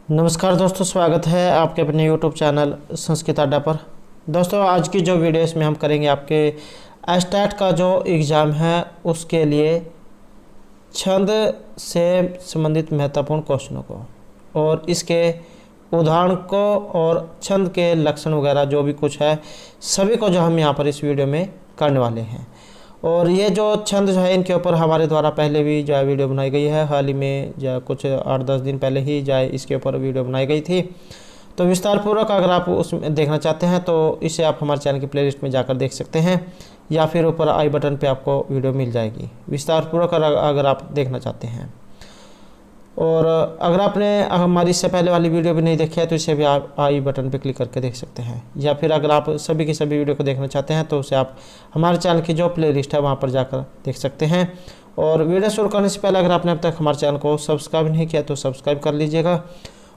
नमस्कार दोस्तों, स्वागत है आपके अपने YouTube चैनल संस्कृत अड्डा पर। दोस्तों, आज की जो वीडियो इसमें हम करेंगे आपके एस्टेट का जो एग्ज़ाम है उसके लिए छंद से संबंधित महत्वपूर्ण क्वेश्चनों को और इसके उदाहरण को और छंद के लक्षण वगैरह जो भी कुछ है सभी को जो हम यहाँ पर इस वीडियो में करने वाले हैं। और ये जो छंद जो है इनके ऊपर हमारे द्वारा पहले भी जो है वीडियो बनाई गई है, हाल ही में जो कुछ 8-10 दिन पहले ही जो है इसके ऊपर वीडियो बनाई गई थी। तो विस्तारपूर्वक अगर आप उसमें देखना चाहते हैं तो इसे आप हमारे चैनल की प्लेलिस्ट में जाकर देख सकते हैं या फिर ऊपर आई बटन पे आपको वीडियो मिल जाएगी विस्तारपूर्वक अगर आप देखना चाहते हैं। और अगर आपने हमारी इससे पहले वाली वीडियो भी नहीं देखी है तो इसे भी आप आई बटन पर क्लिक करके देख सकते हैं, या फिर अगर आप सभी की सभी वीडियो को देखना चाहते हैं तो उसे आप हमारे चैनल की जो प्लेलिस्ट है वहाँ पर जाकर देख सकते हैं। और वीडियो शुरू करने से पहले अगर आपने अब तक हमारे चैनल को सब्सक्राइब नहीं किया तो सब्सक्राइब कर लीजिएगा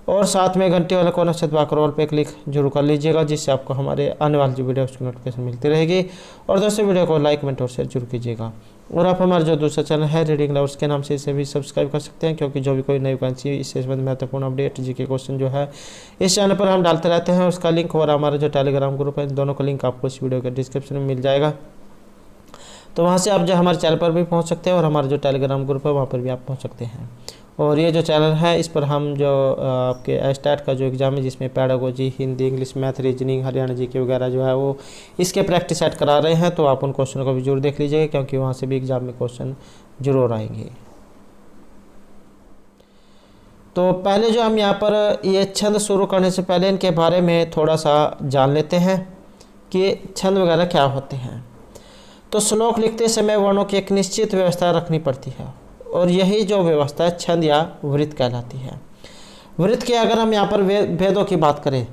और साथ में घंटे वाले कोने से दबाकर ऑल पे क्लिक जरूर कर लीजिएगा, जिससे आपको हमारे आने वाली जो वीडियो उसकी नोटिफिकेशन मिलती रहेगी। और दोस्तों, वीडियो को लाइक कमेंट और शेयर जरूर कीजिएगा। और आप हमारा जो दूसरा चैनल है रीडिंग लवर्स के नाम से इसे भी सब्सक्राइब कर सकते हैं, क्योंकि जो भी कोई नई वैकेंसी इससे संबंधित महत्वपूर्ण अपडेट जीके क्वेश्चन जो है इस चैनल पर हम डालते रहते हैं। उसका लिंक और हमारा जो टेलीग्राम ग्रुप है, दोनों का लिंक आपको इस वीडियो के डिस्क्रिप्शन में मिल जाएगा। तो वहाँ से आप जो हमारे चैनल पर भी पहुँच सकते हैं और हमारा जो टेलीग्राम ग्रुप है वहाँ पर भी आप पहुँच सकते हैं। और ये जो चैनल है इस पर हम जो आपके एस्टेट का जो एग्ज़ाम है जिसमें pedagogy, Hindi, English, math, reasoning, Haryana GK वगैरह जो है वो इसके प्रैक्टिस सेट करा रहे हैं। तो आप उन क्वेश्चनों को भी जरूर देख लीजिएगा, क्योंकि वहाँ से भी एग्ज़ाम में क्वेश्चन जरूर आएंगे। तो पहले जो हम यहाँ पर ये छंद शुरू करने से पहले इनके बारे में थोड़ा सा जान लेते हैं कि छंद वगैरह क्या होते हैं। तो श्लोक लिखते समय वर्णों की एक निश्चित व्यवस्था रखनी पड़ती है और यही जो व्यवस्था छंद या वृत्त कहलाती है। वृत्त के अगर हम यहाँ पर भेदों की बात करें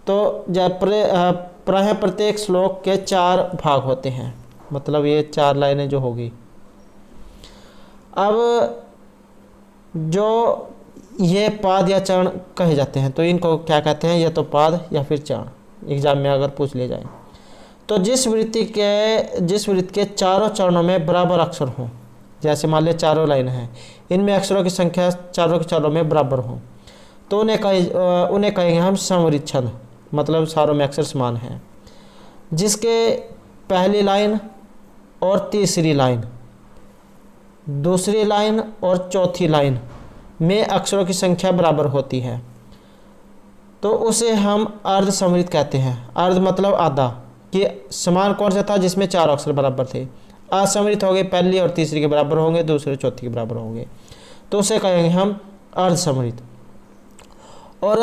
तो प्रायः प्रत्येक श्लोक के 4 भाग होते हैं, मतलब ये 4 लाइनें जो होगी। अब जो ये पाद या चरण कहे जाते हैं तो इनको क्या कहते हैं, या तो पाद या फिर चरण एग्जाम में अगर पूछ ले जाए तो जिस वृत्त के चारों चरणों में बराबर अक्षर हों, जैसे मान लें चारों लाइन हैं, इनमें अक्षरों की संख्या चारों के चारों में बराबर हो तो उन्हें कहेंगे हम समवृत्त छंद, मतलब चारों में अक्षर समान हैं। जिसके पहली लाइन और तीसरी लाइन, दूसरी लाइन और चौथी लाइन में अक्षरों की संख्या बराबर होती है तो उसे हम अर्ध समवृत्त कहते हैं। अर्ध मतलब आधा, कि समान कौन सा था जिसमें 4 अक्षर बराबर थे। असमृत हो गए, पहली और तीसरी के बराबर होंगे, दूसरे चौथी के बराबर होंगे, तो उसे कहेंगे हम अर्धसमृत। और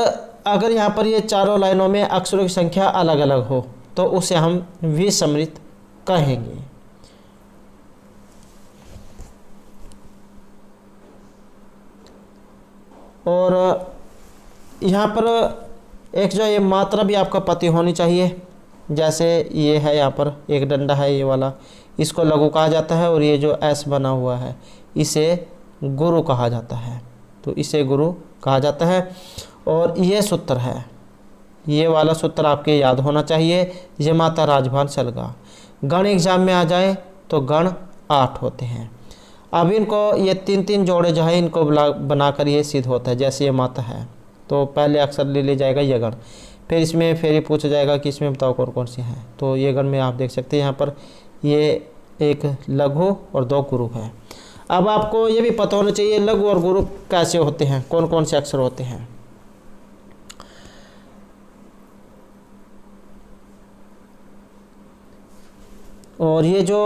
अगर यहाँ पर ये चारों लाइनों में अक्षरों की संख्या अलग अलग हो तो उसे हम विसमृत कहेंगे। और यहाँ पर एक जो ये मात्रा भी आपको पता होनी चाहिए, जैसे ये है यहाँ पर एक डंडा है ये वाला, इसको लघु कहा जाता है, और ये जो एस बना हुआ है इसे गुरु कहा जाता है, तो इसे गुरु कहा जाता है। और ये सूत्र है, ये वाला सूत्र आपके याद होना चाहिए, ये माता राजभान सलगा। गण एग्जाम में आ जाए तो गण 8 होते हैं। अब इनको ये 3-3 जोड़े जो है इनको बनाकर ये सिद्ध होता है। जैसे ये माता है तो पहले अक्षर ले जाएगा ये गण, फिर इसमें फिर ये पूछा जाएगा कि इसमें बताओ कौन कौन सी हैं, तो ये गण में आप देख सकते हैं यहाँ पर ये एक लघु और 2 गुरु है। अब आपको ये भी पता होना चाहिए लघु और गुरु कैसे होते हैं, कौन कौन से अक्षर होते हैं। और ये जो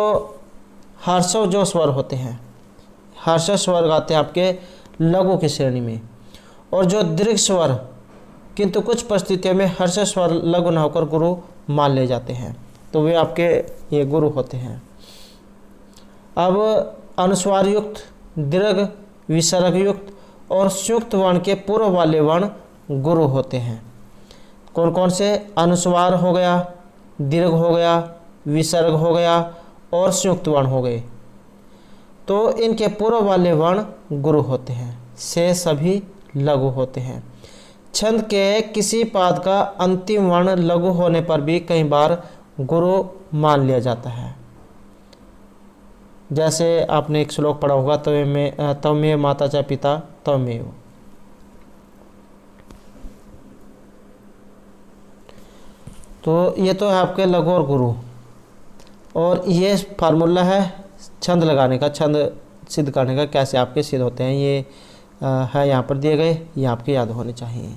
हर्षव जो स्वर होते हैं, हर्षव स्वर गाते हैं आपके लघु की श्रेणी में, और जो दीर्घ स्वर किंतु कुछ परिस्थितियों में हर्षव स्वर लघु न होकर गुरु मान ले जाते हैं तो वे आपके ये गुरु होते हैं। अब अनुस्वार युक्त, दीर्घ, विसर्ग युक्त और संयुक्त वर्ण के पूर्व वाले वर्ण गुरु होते हैं। कौन कौन से? अनुस्वार हो गया, दीर्घ हो गया, विसर्ग हो गया और संयुक्त वर्ण हो गए, तो इनके पूर्व वाले वर्ण गुरु होते हैं, से सभी लघु होते हैं। छंद के किसी पाद का अंतिम वर्ण लघु होने पर भी कई बार गुरु मान लिया जाता है। जैसे आपने एक श्लोक पढ़ा होगा, तमेव माता च पिता त्वमेव। तो ये तो है आपके लघु और गुरु, और ये फार्मूला है छंद लगाने का, छंद सिद्ध करने का, कैसे आपके सिद्ध होते हैं ये है यहाँ पर दिए गए, ये आपके याद होने चाहिए।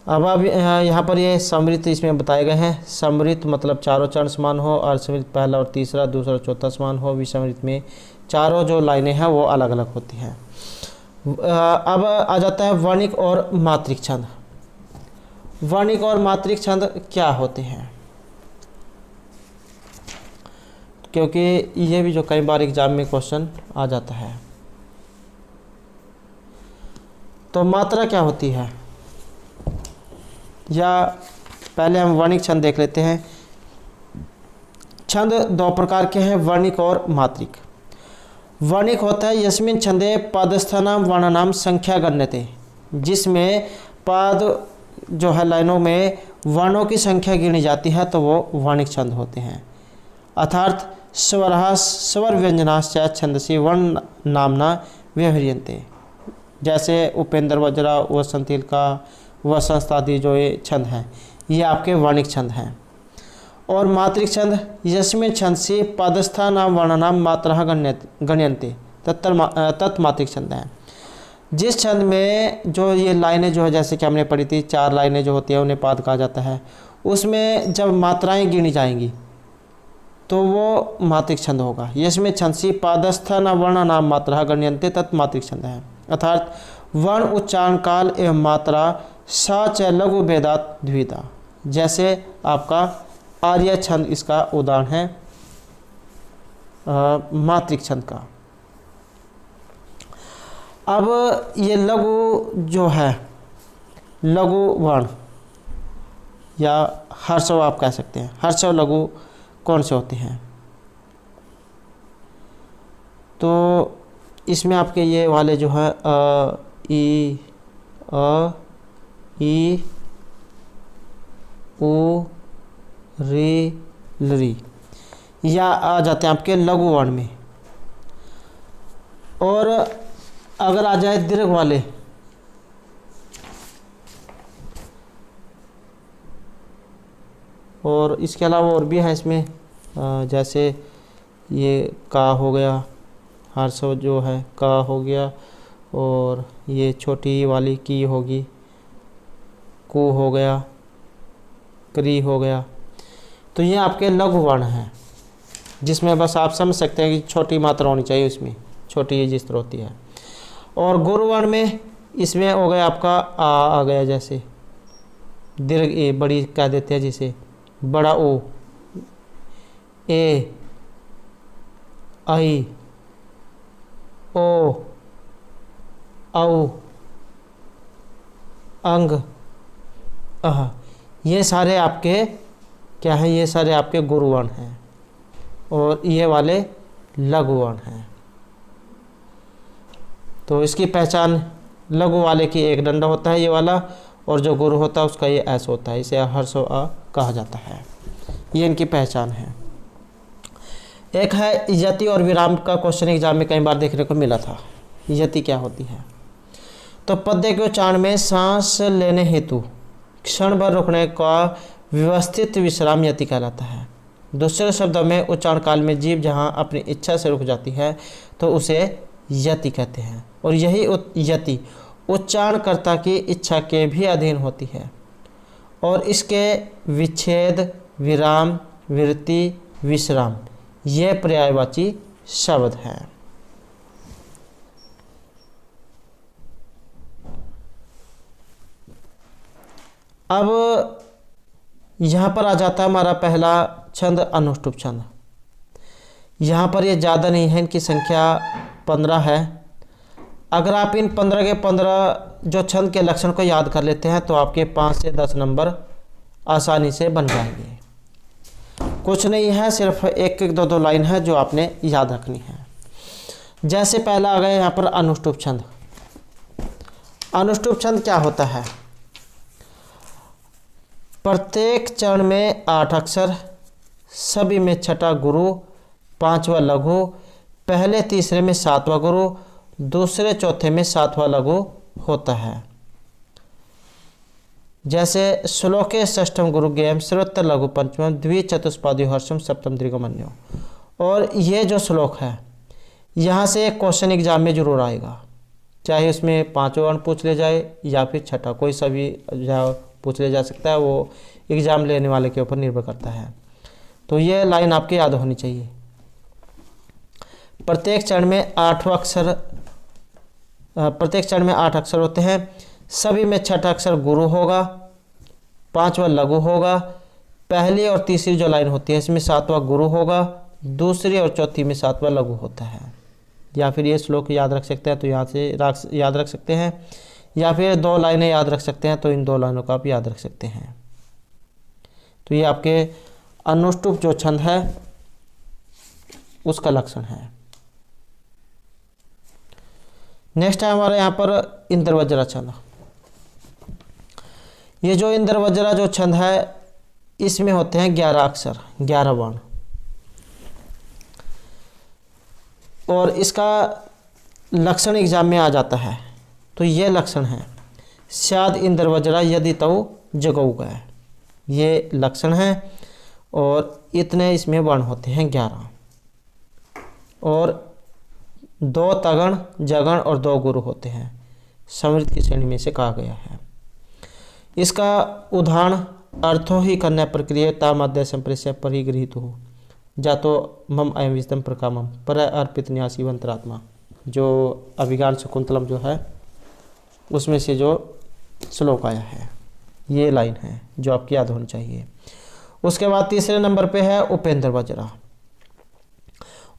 अब यहाँ पर ये समृत इसमें बताए गए हैं। समृत मतलब चारों चरण समान हो, अर्धसमृत पहला और तीसरा, दूसरा और चौथा समान हो। विसमृत में चारों जो लाइनें हैं वो अलग अलग होती हैं। अब आ जाता है वर्णिक और मात्रिक छंद। वर्णिक और मात्रिक छंद क्या होते हैं, क्योंकि ये भी जो कई बार एग्जाम में क्वेश्चन आ जाता है। तो मात्रा क्या होती है, या पहले हम वर्णिक छंद देख लेते हैं। छंद दो प्रकार के हैं, वर्णिक और मात्रिक। वर्णिक होता है यस्मिन छंदे पदस्थानाम वर्णानाम संख्या गण्यते, जिसमें पद जो है लाइनों में वर्णों की संख्या गिनी जाती है, तो वो वर्णिक छंद होते हैं। अर्थात स्वर व्यंजनाश्च छंदसी वर्ण नामना व्यवह्रियन्ते, जैसे उपेंद्र वज्रा, वसंतिल का, वसंत आदि जो ये छंद हैं, ये आपके वर्णिक छंद हैं। और मात्रिक छंद यस्मिन छंद से पदस्थानाम वर्णानाम मात्रा गण्यन्ते तत्मात्रिक छंद हैं। जिस छंद में जो ये लाइनें जो है, जैसे कि हमने पढ़ी थी, 4 लाइनें जो होती हैं उन्हें पाद कहा जाता है, उसमें जब मात्राएं गिनी जाएंगी तो वो मात्रिक छंद होगा। यस्मिन छंद से पादस्थान वर्णानाम मात्रा गण्यन्ते तत्मात्रिक छंद है। अर्थात वर्ण उच्चारण काल एवं मात्रा सा च लघु भेदात द्विधा, जैसे आपका आर्य छंद इसका उदाहरण है मात्रिक छंद का। अब ये लघु जो है, लघु वर्ण या हर्षव आप कह सकते हैं, हर्षव लघु कौन से होते हैं, तो इसमें आपके ये वाले जो है ई, अ, ई, उ, री, लरी, या आ जाते हैं आपके लघु वर्ण में। और अगर आ जाए दीर्घ वाले, और इसके अलावा और भी है इसमें, जैसे ये का हो गया, हर्षव जो है का हो गया, और ये छोटी वाली की होगी, कु हो गया, क्री हो गया। तो ये आपके लघु वर्ण हैं, जिसमें बस आप समझ सकते हैं कि छोटी मात्रा होनी चाहिए, उसमें छोटी जिस तरह होती है। और गुरु वर्ण में इसमें हो गया आपका आ गया, जैसे दीर्घ ए बड़ी कह देते हैं, जिसे बड़ा ओ, ए, आई, ओ, औ, अंग, अह, ये सारे आपके क्या हैं, ये सारे आपके गुरु वर्ण हैं, और ये वाले लघु वर्ण हैं। तो इसकी पहचान लघु वाले की एक डंडा होता है ये वाला, और जो गुरु होता है उसका ये ऐसा होता है, इसे हर्षो अ कहा जाता है। ये इनकी पहचान है। एक है यति और विराम का क्वेश्चन एग्जाम में कई बार देखने को मिला था। यति क्या होती है, तो पद्य के उच्चारण में सांस लेने हेतु क्षण भर रुकने का व्यवस्थित विश्राम यति कहलाता है। दूसरे शब्दों में उच्चारण काल में जीभ जहाँ अपनी इच्छा से रुक जाती है तो उसे यति कहते हैं, और यही यति उच्चारणकर्ता की इच्छा के भी अधीन होती है, और इसके विच्छेद, विराम, विरति, विश्राम ये पर्यायवाची शब्द हैं। अब यहाँ पर आ जाता है हमारा पहला छंद अनुष्टुप छंद। यहाँ पर ये ज़्यादा नहीं है, इनकी संख्या 15 है। अगर आप इन 15 के 15 जो छंद के लक्षण को याद कर लेते हैं तो आपके 5 से 10 नंबर आसानी से बन जाएंगे। कुछ नहीं है, सिर्फ एक एक दो दो लाइन है जो आपने याद रखनी है। जैसे पहला आ गया यहाँ पर अनुष्टुप छंद। अनुष्टुप छंद क्या होता है, प्रत्येक चरण में 8 अक्षर, सभी में छठा गुरु, 5वां लघु, पहले तीसरे में 7वां गुरु, दूसरे चौथे में 7वां लघु होता है। जैसे श्लोके षष्ठम गुरु ज्ञेयम सर्वत्र लघु पंचमम द्विचतुष्पादयो हर्षम सप्तम दीर्घमन्यो। और ये जो श्लोक है यहाँ से एक क्वेश्चन एग्जाम में जरूर आएगा, चाहे उसमें पांचों वर्ण पूछ ले जाए या फिर छठा, कोई सा भी पूछ ले जा सकता है, वो एग्ज़ाम लेने वाले के ऊपर निर्भर करता है। तो ये लाइन आपकी याद होनी चाहिए। प्रत्येक चरण में 8 अक्षर होते हैं, सभी में छठा अक्षर गुरु होगा, 5वां लघु होगा, पहली और तीसरी जो लाइन होती है इसमें 7वां गुरु होगा, दूसरी और चौथी में 7वां लघु होता है। या फिर ये श्लोक याद रख सकते हैं तो यहाँ से याद रख सकते हैं, या फिर 2 लाइनें याद रख सकते हैं तो इन 2 लाइनों का आप याद रख सकते हैं। तो ये आपके अनुष्टुप जो छंद है उसका लक्षण है। नेक्स्ट है हमारे यहाँ पर इंद्रवज्रा छंद। ये जो इंद्रवज्रा जो छंद है इसमें होते हैं 11 अक्षर, 11 वर्ण, और इसका लक्षण एग्जाम में आ जाता है। तो ये लक्षण है स्याद इंद्रवज्रा यदि तऊ जगऊ गए, ये लक्षण है। और इतने इसमें वर्ण होते हैं 11, और 2 तगण जगण और 2 गुरु होते हैं, समृद्ध की श्रेणी में से कहा गया है। इसका उदाहरण अर्थो ही कन्या प्रक्रिया मध्य संप्रेष्य पर ही गृहित हो जातो मम अयम विस्तम प्रकामम पर अर्पित न्यासी अंतरात्मा, जो अभिज्ञान शकुंतलम जो है उसमें से जो श्लोक आया है, ये लाइन है जो आपकी याद होनी चाहिए। उसके बाद तीसरे नंबर पे है उपेंद्र वज्रा।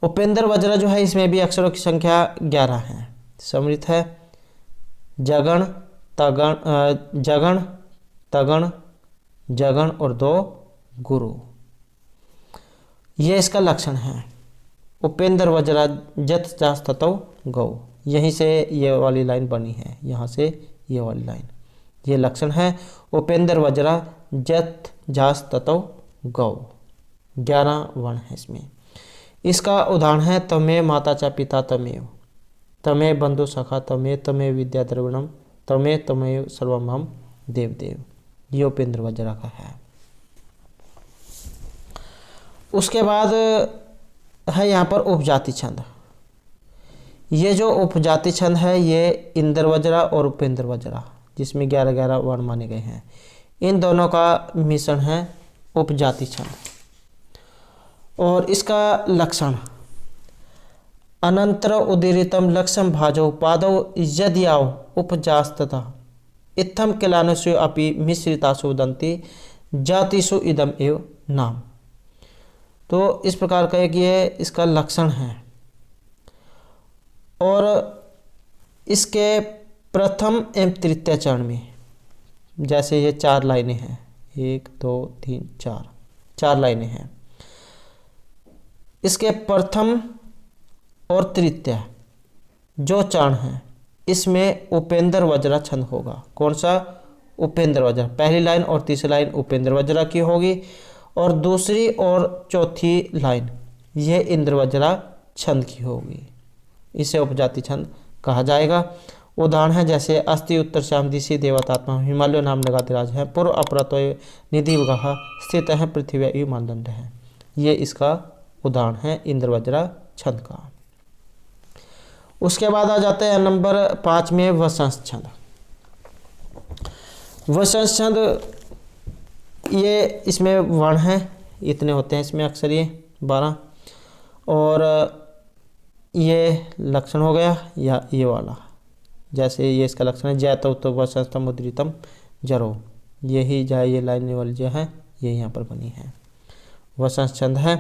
उपेंद्र वज्रा जो है इसमें भी अक्षरों की संख्या 11 है, सम्मिलित है जगण तगण जगण और 2 गुरु, ये इसका लक्षण है। उपेंद्र वज्रा जत जास ततौ गौ, यहीं से ये वाली लाइन बनी है, यहाँ से ये वाली लाइन, ये लक्षण है। उपेंद्र वज्रा जत जास ततौ गौ, 11 वर्ण है इसमें। इसका उदाहरण है तमे माता च पिता तमेव, तमे बंधु सखा तमे विद्या द्रविणम तमेव सर्वमहम देव देव, ये उपेंद्र वज्रा का है। उसके बाद है यहाँ पर उपजाति छंद। ये जो उपजाति छंद है ये इंद्रवज्रा और उपेंद्र वज्रा जिसमें 11-11 वर्ण माने गए हैं, इन दोनों का मिश्रण है उपजाति छंद। और इसका लक्षण अनंतर उदीरितम लक्षम भाजो पादौ यद्याव उपजास्तता इत्थम किलानुषु अपि मिश्रितासु वदन्ति जातिषु इदम एव नाम। तो इस प्रकार का एक ये इसका लक्षण है। और इसके प्रथम एवं तृतीय चरण में जैसे ये 4 लाइनें हैं, 1 2 3 4 लाइनें हैं, इसके प्रथम और तृतीय जो चरण है इसमें उपेंद्र वज्रा छंद होगा। कौन सा? उपेंद्र वज्रा। पहली लाइन और तीसरी लाइन उपेंद्र वज्रा की होगी और दूसरी और चौथी लाइन ये इंद्रवज्रा छंद की होगी, इसे उपजाति छंद कहा जाएगा। उदाहरण है जैसे अस्ति उत्तर श्याम दिशि देवतात्मा हिमालय नाम नगाधिराज है पूर्व अपरतो निधि वगह स्थित है पृथ्वी मानदंड है, ये इसका उदाहरण है इंद्रवज्रा छंद का। उसके बाद आ जाते हैं नंबर 5 में वसंस छंद। वसंस छंद ये इसमें वर्ण हैं, इतने होते हैं इसमें अक्षर, ये 12, और ये लक्षण हो गया या ये वाला, जैसे ये इसका लक्षण है जयतो तो वसंतम मुद्रितम जरो, यही जाए ये लाइन वाली जो है ये यहाँ पर बनी है। वसंस छंद है,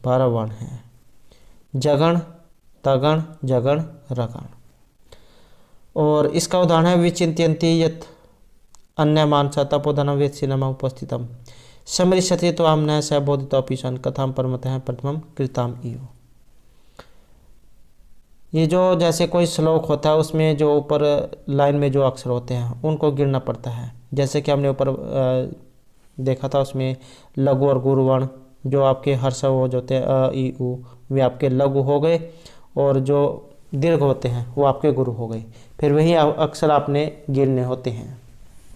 12 वर्ण हैं, जगण तगण जगण रगण। और इसका उदाहरण है विचिंत्यन्ति यत् अन्य मानसा तपोधनम वेत्सिनम उपस्थितम समृशति तो आम न स बोधितोपीशन कथाम परमत है प्रथमम कृताम इव। ये जो जैसे कोई श्लोक होता है उसमें जो ऊपर लाइन में जो अक्षर होते हैं उनको गिनना पड़ता है, जैसे कि हमने ऊपर देखा था उसमें लघु और गुरु वर्ण जो आपके हर्ष हो जाते हैं अ ई उ वे आपके लघु हो गए और जो दीर्घ होते हैं वो आपके गुरु हो गए, फिर वही अक्षर आपने गिनने होते हैं।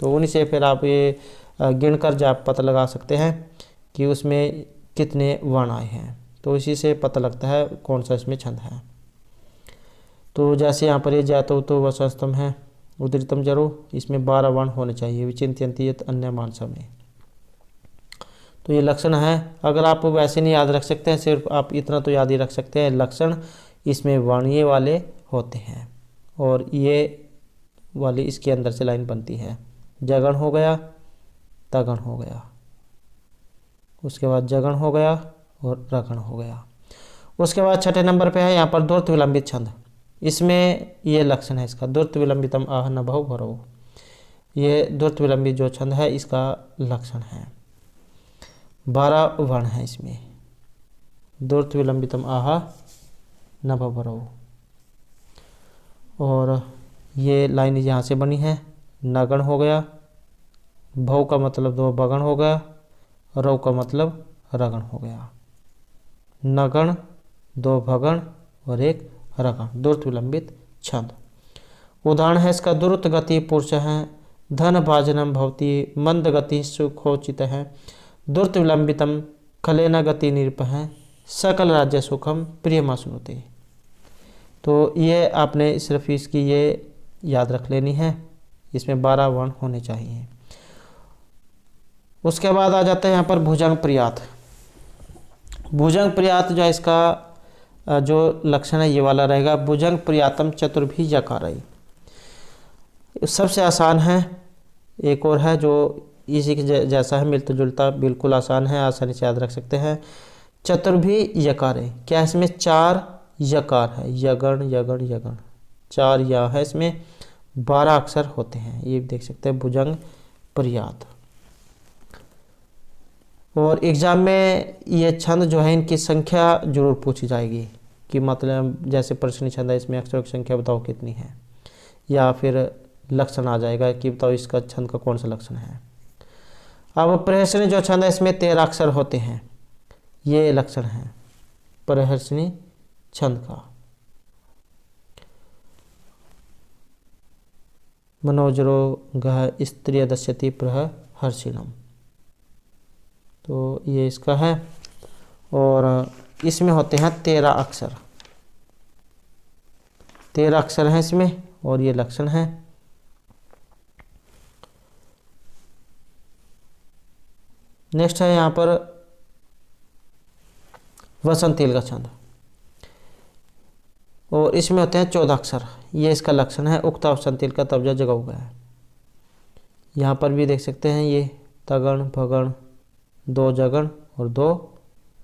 तो उन्हीं से फिर आप ये गिनकर जो आप पता लगा सकते हैं कि उसमें कितने वर्ण आए हैं। तो इसी से पता लगता है कौन सा इसमें छंद है। तो जैसे यहाँ पर ये जातो तो वसस्तम है, उदृतम जरो, इसमें 12 वर्ण होने चाहिए। विचिन्त्यन्ति यत् अन्य मानसा में, तो ये लक्षण है। अगर आप वैसे नहीं याद रख सकते हैं, सिर्फ आप इतना तो याद ही रख सकते हैं, लक्षण इसमें वर्णीय वाले होते हैं और ये वाली इसके अंदर से लाइन बनती है। जगण हो गया, तगण हो गया, उसके बाद जगण हो गया और रगण हो गया। उसके बाद छठे नंबर पे है यहाँ पर द्वृत विलंबित छंद। इसमें ये लक्षण है इसका, द्वृत विलंबितम आह नभो भरो। ये द्वृत विलंबित जो छंद है इसका लक्षण है। 12 वर्ण है इसमें। द्वृत विलंबितम आह नभो भरो, और ये लाइन यहाँ से बनी है। नगण हो गया, भव का मतलब 2 बगण हो गया, रव का मतलब रगण हो गया। नगण, 2 भगण और 1 रगण, द्वृत विलंबित छंद। उदाहरण है इसका, द्रुत गति पुरुष है, धन भाजनम भवती, मंद गति सुखोचित है, द्रुत विलंबितम खलेना गति निरप है, सकल राज्य सुखम प्रियमाश्नुते। तो ये आपने सिर्फ इसकी ये याद रख लेनी है, इसमें 12 वर्ण होने चाहिए। उसके बाद आ जाता है यहाँ पर भुजंग प्रियात। भुजंग प्रियात जो है इसका जो लक्षण है ये वाला रहेगा। भुजंग प्रियातम चतुर्भी यकारई, सबसे आसान है। एक और है जो इसी के जैसा है, मिलता जुलता, बिल्कुल आसान है, आसानी से याद रख सकते हैं। चतुर्भी यकारई, क्या इसमें 4 यकार है, यगण यगण यगण, 4 या है, इसमें 12 अक्षर होते हैं। ये देख सकते हैं भुजंग प्रियात। और एग्जाम में ये छंद जो है इनकी संख्या जरूर पूछी जाएगी कि मतलब जैसे प्रश्न छंद है इसमें अक्षरों की संख्या बताओ कितनी है, या फिर लक्षण आ जाएगा कि बताओ इसका छंद का कौन सा लक्षण है। अब प्रहर्षणी जो छंद है इसमें 13 अक्षर होते हैं, ये लक्षण है प्रहर्षणी छंद का। मनोजरो गह स्त्रिय दस्यति प्रहर्षिणम, तो ये इसका है। और इसमें होते हैं 13 अक्षर, 13 अक्षर हैं इसमें और ये लक्षण है। नेक्स्ट है यहाँ पर वसंतील का छंद, और इसमें होते हैं 14 अक्षर, ये इसका लक्षण है। उक्ता वसंतील का तब्जा जगा हुआ है। यहाँ पर भी देख सकते हैं ये तगण भगण, 2 जगण और 2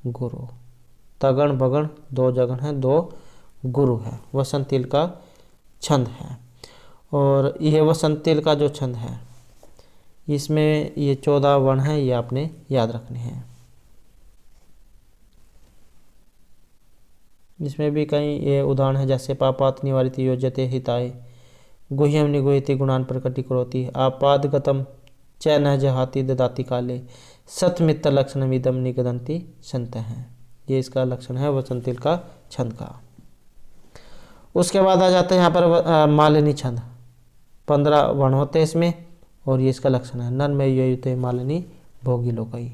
गुरु, तगण भगण 2 जगण है, 2 गुरु है, वसंतील का छंद है। और यह वसंतील का जो छंद है इसमें ये 14 वर्ण हैं, ये आपने याद रखने हैं। इसमें भी कई ये उदाहरण है, जैसे पापात निवारित योज्यते हिताय, गुह्यम निगुह्यति गुणान प्रकटी करोति, आपादगतम च न जहाति ददाति काले, सतमित्त लक्षणमिदम निगदंती संत हैं। ये इसका लक्षण है वसंतील का छंद का। उसके बाद आ जाता है यहाँ पर मालिनी छंद, 15 वर्ण होते हैं इसमें और ये इसका लक्षण है। नन में युते मालिनी भोगी लोकई।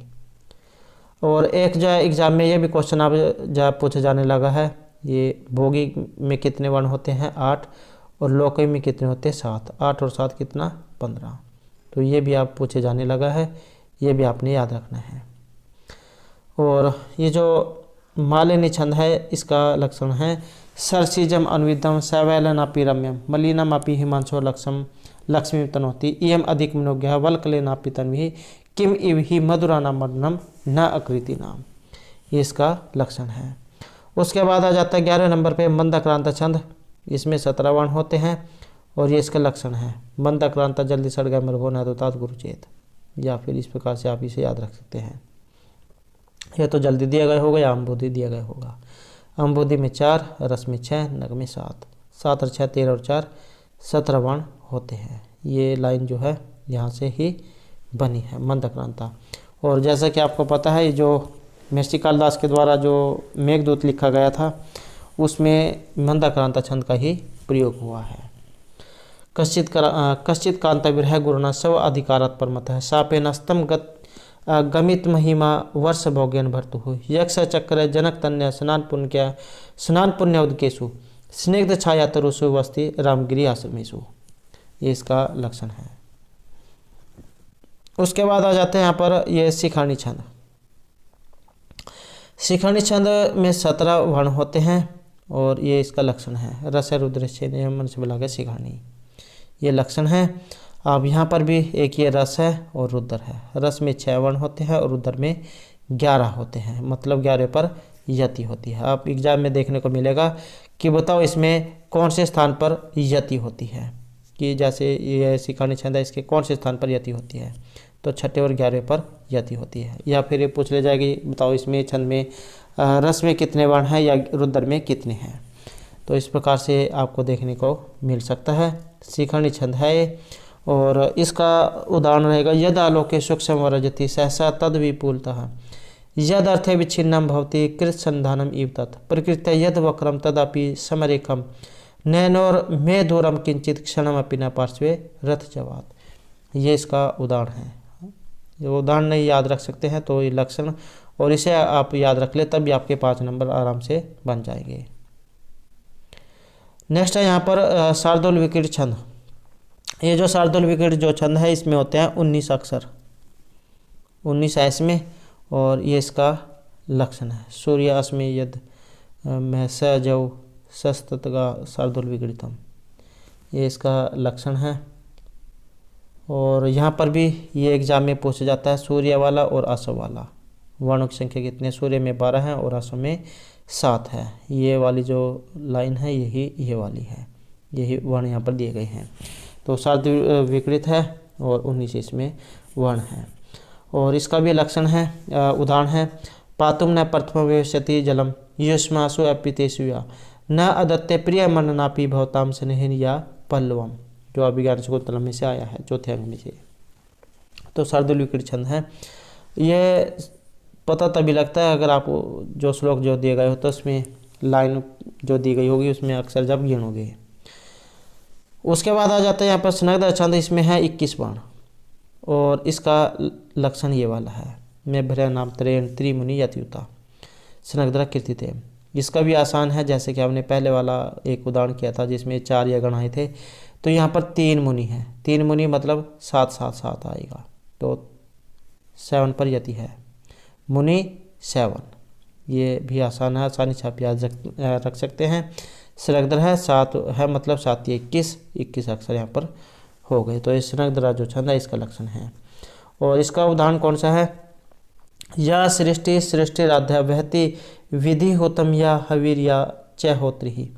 और एक जो है एग्जाम में ये भी क्वेश्चन आप जो पूछे जाने लगा है, ये भोगी में कितने वर्ण होते हैं 8 और लोकई में कितने होते हैं 7, 8 और 7 कितना 15। तो ये भी आप पूछे जाने लगा है, ये भी आपने याद रखना है। और ये जो मालिनी छंद है इसका लक्षण है सरसीजम अनुविदम सवैलनापि रम्यम मलिनमापि हिमांशो लक्ष्म लक्ष्मी तनोति इयम अधिक मनोज्ञ वल्कलेनापि तन्वी किम इव ही मधुराना मदनम न आकृति नाम, ये इसका लक्षण है। उसके बाद आ जाता है 11 नंबर पे मंदाक्रांता छंद, इसमें 17 वर्ण होते हैं और ये इसका लक्षण है। मंदाक्रांता जल्दी सड़ गया मरभो न तो गुरुचेत, या फिर इस प्रकार से आप इसे याद रख सकते हैं। यह तो जल्दी दिया गया होगा या अम्बुधि दिया गया होगा। अम्बुधि में 4, रस में 6, नग में 7, 7 और 6 13 और 4 17 वर्ण होते हैं। ये लाइन जो है यहाँ से ही बनी है मंदाक्रांता। और जैसा कि आपको पता है जो महर्षि कालिदास के द्वारा जो मेघदूत लिखा गया था उसमें मंदाक्रांता छंद का ही प्रयोग हुआ है। कश्चित कांतविरह गुरुना स्व अधिकारात् परमतः सापेनस्तम गमित महिमा वर्ष भोग्यन भर्तु यक्ष चक्र जनक तन्य स्नान पुण्य उदकेशु स्निग्ध छाया तरुषु वस्ति रामगिरी आश्रमेशु। ये इसका लक्षण है। उसके बाद आ जाते हैं यहाँ पर ये शिखानी छंद। शिखानी छंद में 17 वर्ण होते हैं और ये इसका लक्षण है। रस रुद्र से मन से बुला के शिखानी, ये लक्षण है। अब यहाँ पर भी एक ये रस है और रुद्र है। रस में 6 वर्ण होते हैं और रुद्र में 11 होते हैं, मतलब 11 पर यति होती है। आप एग्जाम में देखने को मिलेगा कि बताओ इसमें कौन से स्थान पर यति होती है, कि जैसे ये शिखानी छंद है, इसके कौन से स्थान पर यति होती है, तो 6 और 11 पर यति होती है। या फिर ये पूछ ले जाएगी बताओ इसमें छंद में रस में कितने वर्ण हैं या रुद्र में कितने हैं। तो इस प्रकार से आपको देखने को मिल सकता है। शिखानी छंद है और इसका उदाहरण रहेगा यद आलोके सूक्ष्म वरजति सहसा तद विपुलतः यद अर्थे विच्छिन्नम भवति कृत संधानम इव तत् प्रकृत्या यद वक्रम तदापि समरेखम नैनोर मे दूरम किंचित क्षणम अपि न पार्श्वे रथ जवात। ये इसका उदाहरण है। जो उदाहरण नहीं याद रख सकते हैं तो ये लक्षण और इसे आप याद रख ले, तब भी आपके 5 नंबर आराम से बन जाएंगे। नेक्स्ट है यहाँ पर शार्दूल विकीर्ण छंद। ये जो शार्दूल विकीर्ण जो छंद है इसमें होते हैं 19 अक्षर, 19 ऐस में, और ये इसका लक्षण है। सूर्य अस्मि यद मैं सजौ सस्तगा शार्दूल विकीर्णतम, ये इसका लक्षण है। और यहाँ पर भी ये एग्जाम में पूछा जाता है सूर्य वाला और आसव वाला। वर्णों की संख्या कितने, सूर्य में 12 है और आसव में 7 है। ये वाली जो लाइन है यही ये वाली है, यही वर्ण यहाँ पर दिए गए हैं। तो शार्दूल विकृत है और 19 इसमें वर्ण है। और इसका भी लक्षण है, उदाहरण है पातुम न प्रथम विवशति जलम युष्मासु अपितेषु या न अदत्ते प्रिय मननापि भवताम स्नेहिन या पल्लवम, जो अभिज्ञान शकुंतलम में से आया है, चौथे अंग में से। तो शार्दूल विकृत छंद है। ये पता तभी लगता है अगर आप जो श्लोक जो दिए गए हो तो उसमें लाइन जो दी गई होगी उसमें अक्षर जब गिनोगे। उसके बाद आ जाता है यहाँ पर स्नग्ध छंद। इसमें है 21 वर्ण और इसका लक्षण ये वाला है। मैं भ्रय नाम त्रेण त्रिमुनि यतियुता स्नग्ध कीर्तिते। इसका भी आसान है, जैसे कि हमने पहले वाला एक उदाहरण किया था जिसमें 4 या गण आए थे। तो यहाँ पर 3 मुनि है, 3 मुनि मतलब 7 7 7 आएगा, तो 7 पर यति है, मुनि 7। ये भी आसान है, आसानी से आप याद रख सकते हैं। स्नग्ध है 7 है, मतलब 7 21 अक्षर यहाँ पर हो गए। तो ये स्नग्ध जो छंद है इसका लक्षण है। और इसका उदाहरण कौन सा है, या सृष्टि सृष्टिराध्या वहति विधि होतम या हवीर या च होत्री ही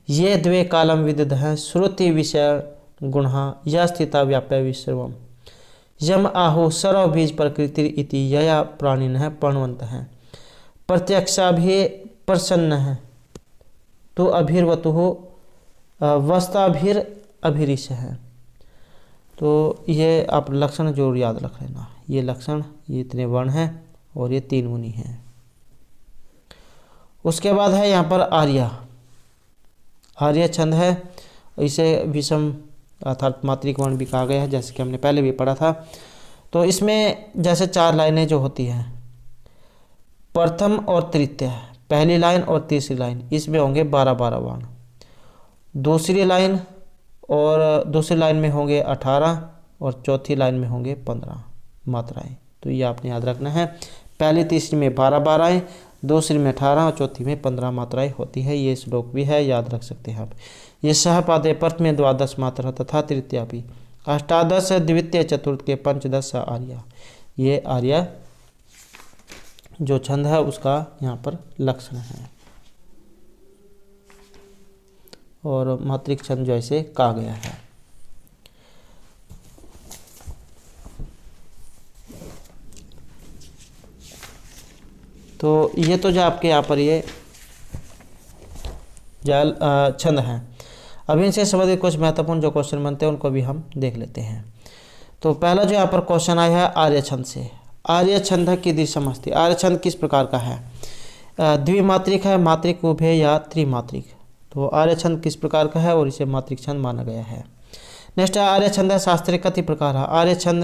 ये द्वे कालम विदिध हैं श्रुति विषय गुण या स्थिता व्याप्य विश्रवम यम आहु सर्व बीज प्रकृति इति यया प्राणिन है प्रणवंत हैं प्रत्यक्षा भी प्रसन्न है तो अभिर्वतु वस्ताभिर अभिरिश है। तो ये आप लक्षण जरूर याद रख लेना। ये लक्षण, ये इतने वर्ण हैं और ये 3 मुनि हैं। उसके बाद है यहाँ पर आर्य छंद है। इसे विषम अर्थात मात्रिक वर्ण भी कहा गया है, जैसे कि हमने पहले भी पढ़ा था। तो इसमें जैसे 4 लाइनें जो होती हैं, प्रथम और तृतीय, पहली लाइन और तीसरी लाइन, इसमें होंगे 12-12 वर्ण। दूसरी लाइन में होंगे 18 और चौथी लाइन में होंगे 15 मात्राएं। तो ये आपने याद रखना है। पहली तीसरी में 12-12, दूसरी में 18 और चौथी में 15 मात्राएं होती है। ये श्लोक भी है, याद रख सकते हैं आप। ये सहपादे प्रथम 12 मात्रा तथा तृतीया भी 18 द्वितीय चतुर्थ के 15 आर्या। ये आर्या जो छंद है उसका यहाँ पर लक्षण है और मात्रिक छंद जैसे कहा गया है। तो ये तो जो आपके यहाँ पर ये छंद हैं। अब इनसे संबंधित कुछ महत्वपूर्ण जो क्वेश्चन बनते हैं उनको भी हम देख लेते हैं। तो पहला जो यहाँ पर क्वेश्चन आया है आर्य छंद से। आर्य छंद की दृष्टि समझती। आर्य छंद किस प्रकार का है, द्विमात्रिक है, मात्रिक उभय या त्रिमात्रिक। तो आर्य छंद किस प्रकार का है और इसे मात्रिक छंद माना गया है। नेक्स्ट है आर्य छंद शास्त्र कति प्रकार है। आर्य छंद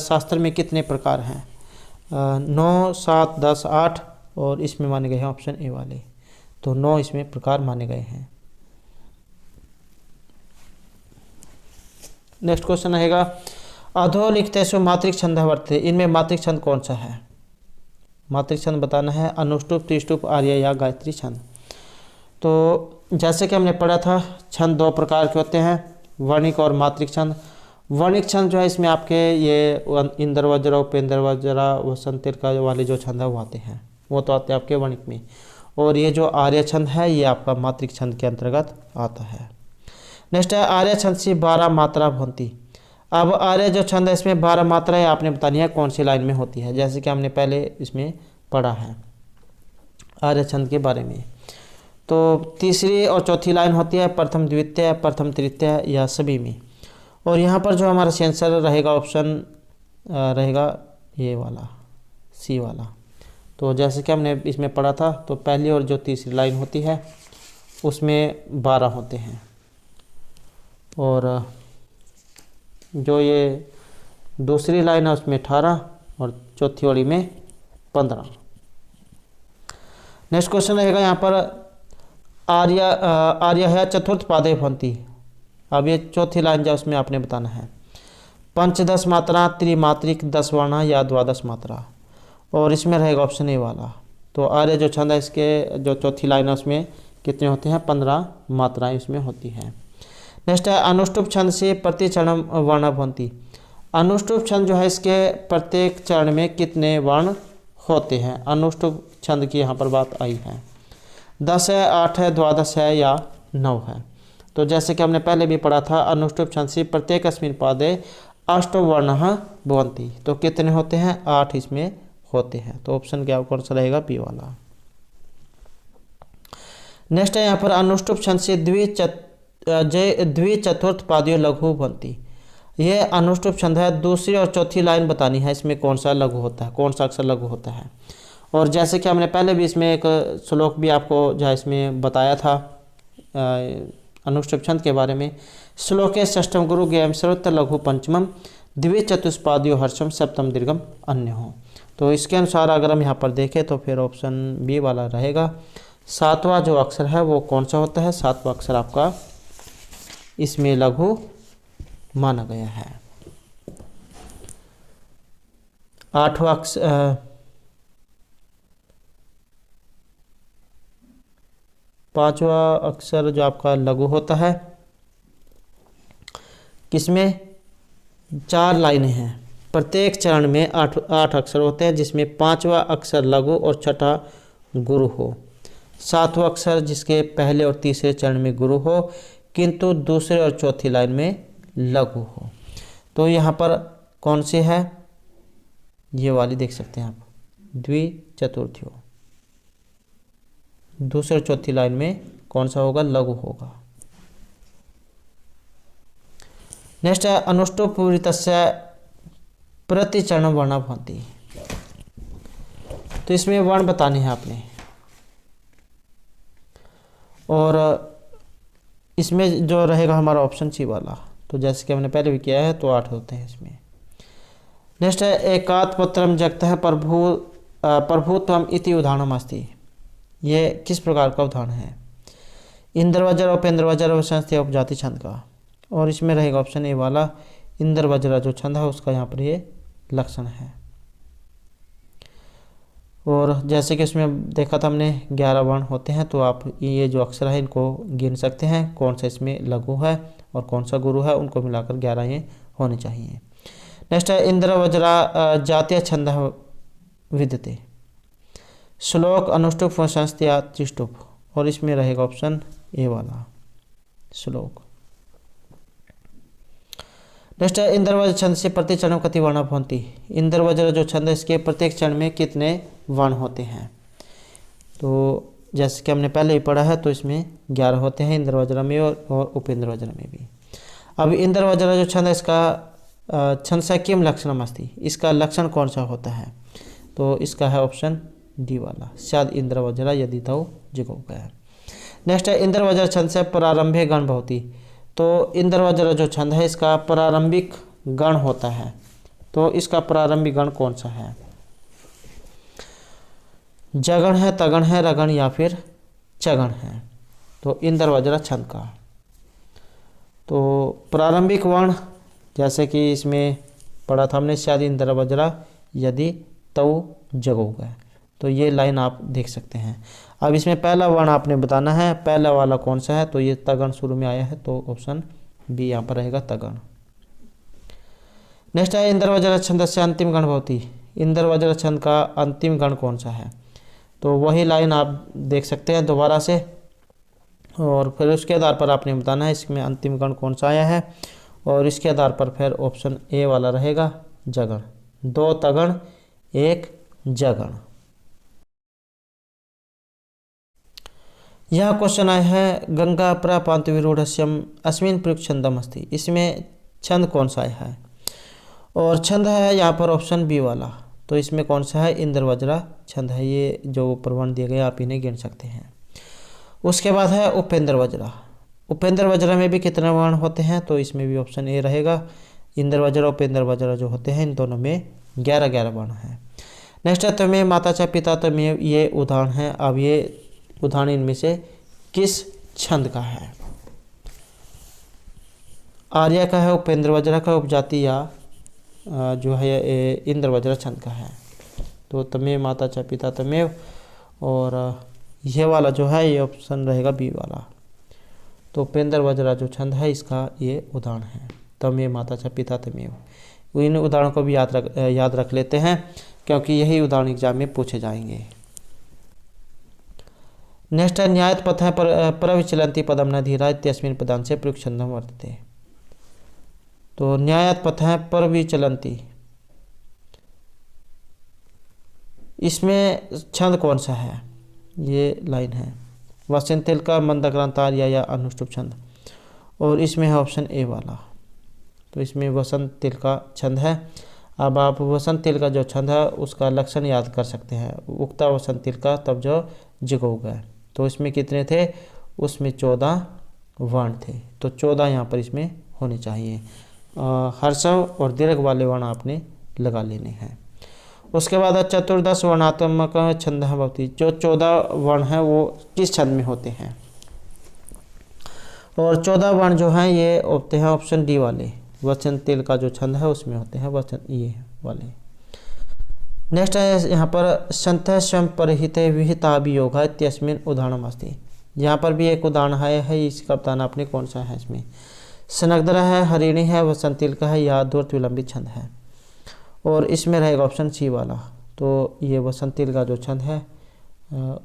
शास्त्र में कितने प्रकार हैं? 9, 7, 10, 8 और इसमें माने गए हैं ऑप्शन ए वाले। तो 9 इसमें प्रकार माने गए हैं। नेक्स्ट क्वेश्चन रहेगा अधोलिखितेषु मात्रिक छंद वर्तते, इनमें मात्रिक छंद कौन सा है? मात्रिक छंद बताना है अनुष्टुप, त्रिष्टुप, आर्य या गायत्री छंद। तो जैसे कि हमने पढ़ा था छंद 2 प्रकार के होते हैं, वर्णिक और मात्रिक छंद। वर्णिक छंद जो है इसमें आपके ये इंद्र वज्र, उपेंद्र वज्र, वसंत तिलका वाले जो छंद है वो आते हैं, वो तो आते हैं आपके वर्णिक में। और ये जो आर्य छंद है ये आपका मात्रिक छंद के अंतर्गत आता है। नेक्स्ट है आर्य छंद से 12 मात्रा भवंती। अब आर्य जो छंद है इसमें 12 मात्राएं आपने बतानी है कौन सी लाइन में होती है, जैसे कि हमने पहले इसमें पढ़ा है आर्य छंद के बारे में। तो तीसरी और चौथी लाइन होती है प्रथम द्वितीय, प्रथम तृतीय या सभी में। और यहाँ पर जो हमारा आंसर रहेगा ऑप्शन रहेगा ये वाला, सी वाला। तो जैसे कि हमने इसमें पढ़ा था तो पहली और जो तीसरी लाइन होती है उसमें 12 होते हैं, और जो ये दूसरी लाइन है उसमें 18 और चौथी वाली में 15। नेक्स्ट क्वेश्चन रहेगा यहाँ पर आर्य है चतुर्थ पादे भवंती। अब ये चौथी लाइन जो उसमें आपने बताना है पंचदश मात्रा, त्रिमात्रिक, 10 वर्णा या 12 मात्रा। और इसमें रहेगा ऑप्शन ए वाला। तो आर्य जो छंद है इसके जो चौथी लाइन है उसमें कितने होते हैं? 15 मात्राएं इसमें होती हैं। नेक्स्ट है अनुष्टुप छंद से प्रति चरण वर्ण भवंती। अनुष्टुप छंद जो है इसके प्रत्येक चरण में कितने वर्ण होते हैं? अनुष्टुप छंद की यहाँ पर बात आई है। 10 है, 8 है, 12 है या 9 है। तो जैसे कि हमने पहले भी पढ़ा था अनुष्टुप छंद से प्रत्येक अस्मिन् पादे अष्टो वर्णः भवन्ति। तो कितने होते हैं? 8 इसमें होते हैं। तो ऑप्शन क्या कौन सा रहेगा? बी वाला। नेक्स्ट है यहाँ पर अनुष्टुप छंद से द्विचतुर्थ पादियों लघु भवन्ति। ये अनुष्टुप छंद है, दूसरी और चौथी लाइन बतानी है इसमें कौन सा लघु होता है, कौन सा अक्षर लघु होता है। और जैसे कि हमने पहले भी इसमें एक श्लोक भी आपको जो है इसमें बताया था अनुष्टुप छंद के बारे में। श्लोके षष्ठम गुरु ज्ञेयम सर्वत्र लघु पंचमम द्विचतुष्पादियो हर्षम सप्तम दीर्घम अन्य हो। तो इसके अनुसार अगर हम यहाँ पर देखें तो फिर ऑप्शन बी वाला रहेगा। 7वां जो अक्षर है वो कौन सा होता है? 7वां अक्षर आपका इसमें लघु माना गया है। 8वां अक्षर 5वां अक्षर जो आपका लघु होता है किसमें? 4 लाइनें हैं, प्रत्येक चरण में 8 अक्षर होते हैं, जिसमें 5वां अक्षर लघु और छठा गुरु हो। 7वां अक्षर जिसके पहले और तीसरे चरण में गुरु हो किंतु दूसरे और चौथी लाइन में लघु हो। तो यहाँ पर कौन सी है? ये वाली देख सकते हैं आप, द्विचतुर्थी हो। दूसरे और चौथी लाइन में कौन सा होगा? लघु होगा। नेक्स्ट है अनुष्टुप वृत्तस्य प्रतिचरण वर्ण भवन्ति। तो इसमें वर्ण बताने हैं आपने, और इसमें जो रहेगा हमारा ऑप्शन सी वाला। तो जैसे कि हमने पहले भी किया है तो 8 होते हैं इसमें। नेक्स्ट है एकात् पत्रम जगतः प्रभुत्वम इति उदाहरणम अस्ति। ये किस प्रकार का उदाहरण है? इंद्र वज्र, उपेंद्र वज्र, वसंत उपजाति छंद का। और इसमें रहेगा ऑप्शन ए वाला, इंद्र वज्र जो छंद है उसका यहाँ पर ये लक्षण है। और जैसे कि इसमें देखा था हमने 11 वर्ण होते हैं, तो आप ये जो अक्षर है इनको गिन सकते हैं कौन सा इसमें लघु है और कौन सा गुरु है, उनको मिलाकर 11 ये होने चाहिए। नेक्स्ट है इंद्र वज्रा जातीय छंद विद्यते। श्लोक अनुष्टुप वसंत या त्रिष्टुप। और इसमें रहेगा ऑप्शन ए वाला, श्लोक। नेक्स्ट है इंद्र वज्र छंद से प्रत्येक चरण कति वर्ण भवन्ति। इंद्र वज्र जो छंद है इसके प्रत्येक चरण में कितने वर्ण होते हैं? तो जैसे कि हमने पहले ही पढ़ा है तो इसमें 11 होते हैं इंद्र वज्र में और उपेंद्र वज्र में भी। अब इंद्र वज्र जो छंद है इसका छंद से किम लक्षणम अस्ति, इसका लक्षण कौन सा होता है? तो इसका है ऑप्शन डी वाला, शायद इंद्र वज्र यदि तो जिगो गया। नेक्स्ट है इंद्र वज्र छंद से प्रारंभे गण भवति। तो इंद्र वज्र जो छंद है इसका प्रारंभिक गण होता है, तो इसका प्रारंभिक गण कौन सा है? जगण है, तगण है, रगण या फिर चगण है? तो इंद्र वज्र छंद का तो प्रारंभिक वर्ण जैसे कि इसमें पढ़ा था हमने, शायद इंद्र वज्र यदि तऊ जगोगे, तो ये लाइन आप देख सकते हैं। अब इसमें पहला वर्ण आपने बताना है, पहला वाला कौन सा है? तो ये तगण शुरू में आया है, तो ऑप्शन बी यहाँ पर रहेगा, तगण। नेक्स्ट है इंद्र वज्र छंद से अंतिम गण भवती। इंद्र वज्र छंद का अंतिम गण कौन सा है? तो वही लाइन आप देख सकते हैं दोबारा से, और फिर उसके आधार पर आपने बताना है इसमें अंतिम गण कौन सा आया है, और इसके आधार पर फिर ऑप्शन ए वाला रहेगा, जगण। 2 तगण 1 जगण। यह क्वेश्चन आया है गंगा प्रापांत विरूढ़स्यम अस्मिन् प्रयुक्त छंदम अस्ति। इसमें छंद कौन सा आया है? और छंद है यहाँ पर ऑप्शन बी वाला, तो इसमें कौन सा है? इंद्र वज्र छंद है। ये जो प्रवर्ण दिए गए आप इन्हें गिन सकते हैं। उसके बाद है उपेंद्र वज्र। उपेंद्र वज्र में भी कितने वर्ण होते हैं? तो इसमें भी ऑप्शन ए रहेगा। इंद्र वज्र उपेंद्र वज्र जो होते हैं इन दोनों में 11 वर्ण हैं। नेक्स्ट है तमेव माता च पिता तमेव, ये उदाहरण है। अब ये उदाहरण इनमें से किस छंद का है? आर्य का है, उपेंद्र वज्र का, उपजाति या जो है इंद्र वज्र छंद का है। तो तमेव माता च पिता तमेव, और ये वाला जो है ये ऑप्शन रहेगा बी वाला। तो उपेंद्र वज्र जो छंद है इसका ये उदाहरण है, तमेव माता च पिता तमेव। इन उदाहरणों को भी याद रख लेते हैं, क्योंकि यही उदाहरण एग्जाम में पूछे जाएंगे। नेक्स्ट है न्यायत पथ है प्रविचलन्ति पदम न धीरा इत्यस्मिन् पदांश से प्रयुक्त छंदम वर्तते। तो न्यायत पथ है प्रविचलन्ति, इसमें छंद कौन सा है? ये लाइन है वसंत तिलका, मंदक्रांतार या अनुष्टुप छंद, और इसमें है ऑप्शन ए वाला। तो इसमें वसंत तिलका छंद है। अब आप वसंत तिलका जो छंद है उसका लक्षण याद कर सकते हैं। उक्ता वसंत तिलका तब जो जगो गए, तो इसमें कितने थे? उसमें 14 वर्ण थे, तो 14 यहाँ पर इसमें होने चाहिए। हर्षव और दीर्घ वाले वर्ण आपने लगा लेने हैं। उसके बाद चतुर्दश वर्णात्मक छंद भवती। जो 14 वर्ण हैं वो किस छंद में होते हैं? और 14 वर्ण जो हैं ये होते हैं ऑप्शन डी वाले, वचन तिल का जो छंद है उसमें होते हैं वचन ये वाले। नेक्स्ट है यहाँ पर संत स्वयं परहित विहिता वियोग है इत्यस्मिन् उदाहरणम् अस्ति। यहाँ पर भी एक उदाहरण है, इसका बताना आपने कौन सा है। इसमें सनग्धर है, हरिणी है, वसंतिल का है या दूरत विलंबित छंद है, और इसमें रहेगा ऑप्शन सी वाला। तो ये वसंतिल का जो छंद है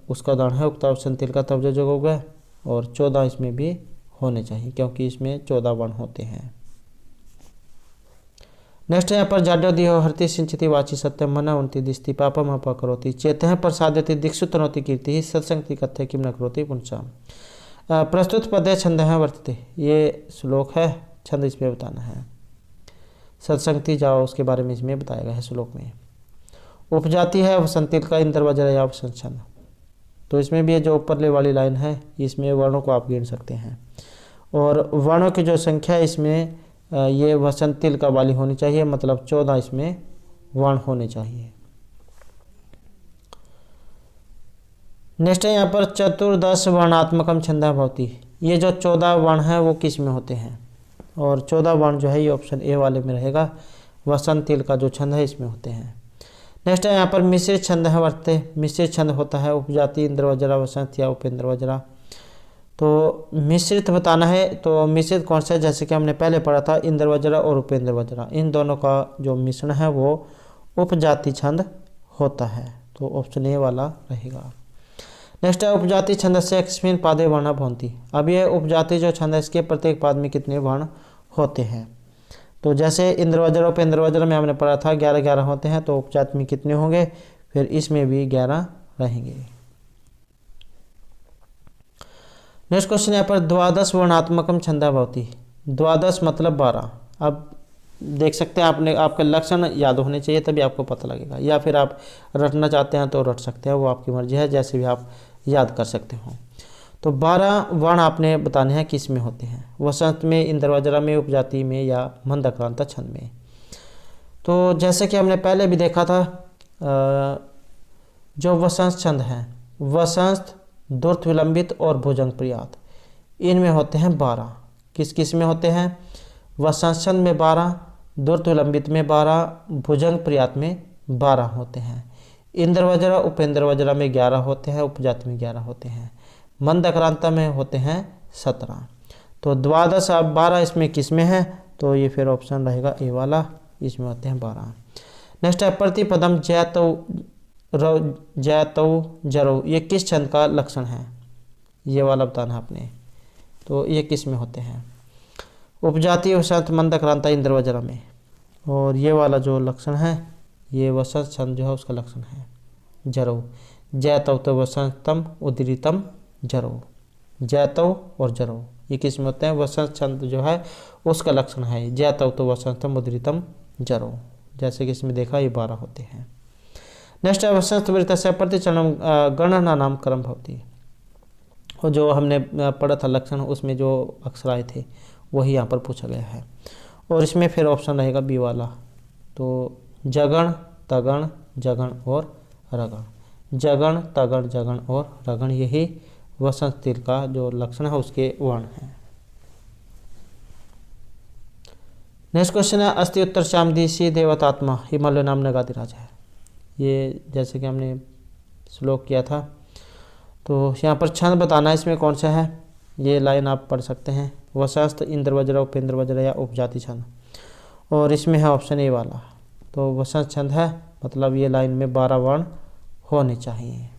उसका उदाहरण है उक्ता वसंतिल का तब जो जगो गए, और 14 इसमें भी होने चाहिए क्योंकि इसमें 14 वर्ण होते हैं। नेक्स्ट यहाँ पर जाड्यो दियो हरति सिंचिति वाची सत्यम मना उन्ति दिस्ति पापम अपा करोति चेतः प्रसादति दीक्षुत नोति कीर्ति सत्संगति कथ्य किम न करोति पुंसा। प्रस्तुत पदे छंद है वर्तते, ये श्लोक है, छंद इसमें बताना है। सत्संगति जाओ उसके बारे में इसमें बताया गया है श्लोक में। उपजाति है वसंतिल का इंद्र वज्र या वसंत छंद, तो इसमें भी जो ऊपरले वाली लाइन है इसमें वर्णों को आप गिन सकते हैं, और वर्णों की जो संख्या है इसमें ये वसंतिल का वाली होनी चाहिए, मतलब 14 इसमें वर्ण होने चाहिए। नेक्स्ट है यहाँ पर चतुर्दश वर्णात्मकम छंदा भवती। ये जो 14 वर्ण हैं वो किस में होते हैं, और 14 वर्ण जो है ये ऑप्शन ए वाले में रहेगा, वसंतिल का जो छंद है इसमें होते हैं। नेक्स्ट है यहाँ पर मिश्रित छंद है वर्तते। मिश्रित छंद होता है उपजाति इंद्र वज्रा वसंत या उपेंद्र वज्रा। तो मिश्रित बताना है, तो मिश्रित कौन सा है? जैसे कि हमने पहले पढ़ा था इंद्र वज्रा और उपेंद्र वज्रा, इन दोनों का जो मिश्रण है वो उपजाति छंद होता है, तो ऑप्शन ए वाला रहेगा। नेक्स्ट है उपजाति छंद से अस्मिन् पादे वर्ण भवन्ति। अब ये उपजाति जो छंद है इसके प्रत्येक पाद में कितने वर्ण होते हैं? तो जैसे इंद्र वज्र उपेंद्र वज्र में हमने पढ़ा था 11 होते हैं, तो उपजाति में कितने होंगे? फिर इसमें भी 11 रहेंगे। नेक्स्ट क्वेश्चन यहाँ पर द्वादश वर्णात्मकम छंदा भवती। द्वादश मतलब 12। अब देख सकते हैं आपने, आपके लक्षण याद होने चाहिए तभी आपको पता लगेगा, या फिर आप रटना चाहते हैं तो रट सकते हैं, वो आपकी मर्जी है, जैसे भी आप याद कर सकते हो। तो 12 वर्ण आपने बताने हैं किस में होते हैं, वसंत में, इंद्रवज्रा में, उपजाति में या मंदक्रांता छंद में। तो जैसे कि हमने पहले भी देखा था, जो वसंत छंद है, वसंत, द्रुत विलंबित और भुजंग प्रयात, इनमें होते हैं 12। किस किस में होते हैं? वसंत छंद में 12, द्रुत विलंबित में 12, भुजंग प्रयात में 12 होते हैं। इंद्रवज्रा, उपेंद्रवज्रा में 11 होते हैं, उपजाति में 11 होते हैं, मंदक्रांता में होते हैं 17। तो द्वादश अब 12 इसमें किस में है? तो ये फिर ऑप्शन रहेगा ए वाला, इसमें होते हैं 12। नेक्स्ट है प्रतिपदम जैतव जरो, ये किस छंद का लक्षण है? ये वाला बताना आपने। तो ये किस में होते हैं? उपजाति, वसंत, मंदक्रांता, इंद्रवज्रा में। और ये वाला जो लक्षण है, ये वसंत छंद जो है उसका लक्षण है जरो। जैतव तो वसंतम उदीरितम जरो, जैतव और जरो ये किस में होते हैं? वसंत छंद जो है उसका लक्षण है जैतव तो वसंतम उदीरितम जरो। जैसे कि इसमें देखा ये 12 होते हैं। नेक्स्ट है वसंत वृत्तस्य प्रतिचरणम गणना नाम क्रम भवति। और जो हमने पढ़ा था लक्षण, उसमें जो अक्षर आए थे वही यहाँ पर पूछा गया है। और इसमें फिर ऑप्शन रहेगा बी वाला। तो जगण, तगण, जगण और रगण, जगण, तगण, जगण और रगण, यही वसंत तिल का जो लक्षण है उसके वर्ण हैं। नेक्स्ट क्वेश्चन है अस्ति उत्तर श्यामदेशी देवतात्मा हिमालय नाम नगाधिराज है। ये जैसे कि हमने श्लोक किया था। तो यहाँ पर छंद बताना है इसमें कौन सा है, ये लाइन आप पढ़ सकते हैं, वसंत, इंद्रवज्रा, उपेंद्रवज्रा या उपजाति छंद। और इसमें है ऑप्शन ए वाला। तो वसंत छंद है, मतलब ये लाइन में 12 वर्ण होने चाहिए।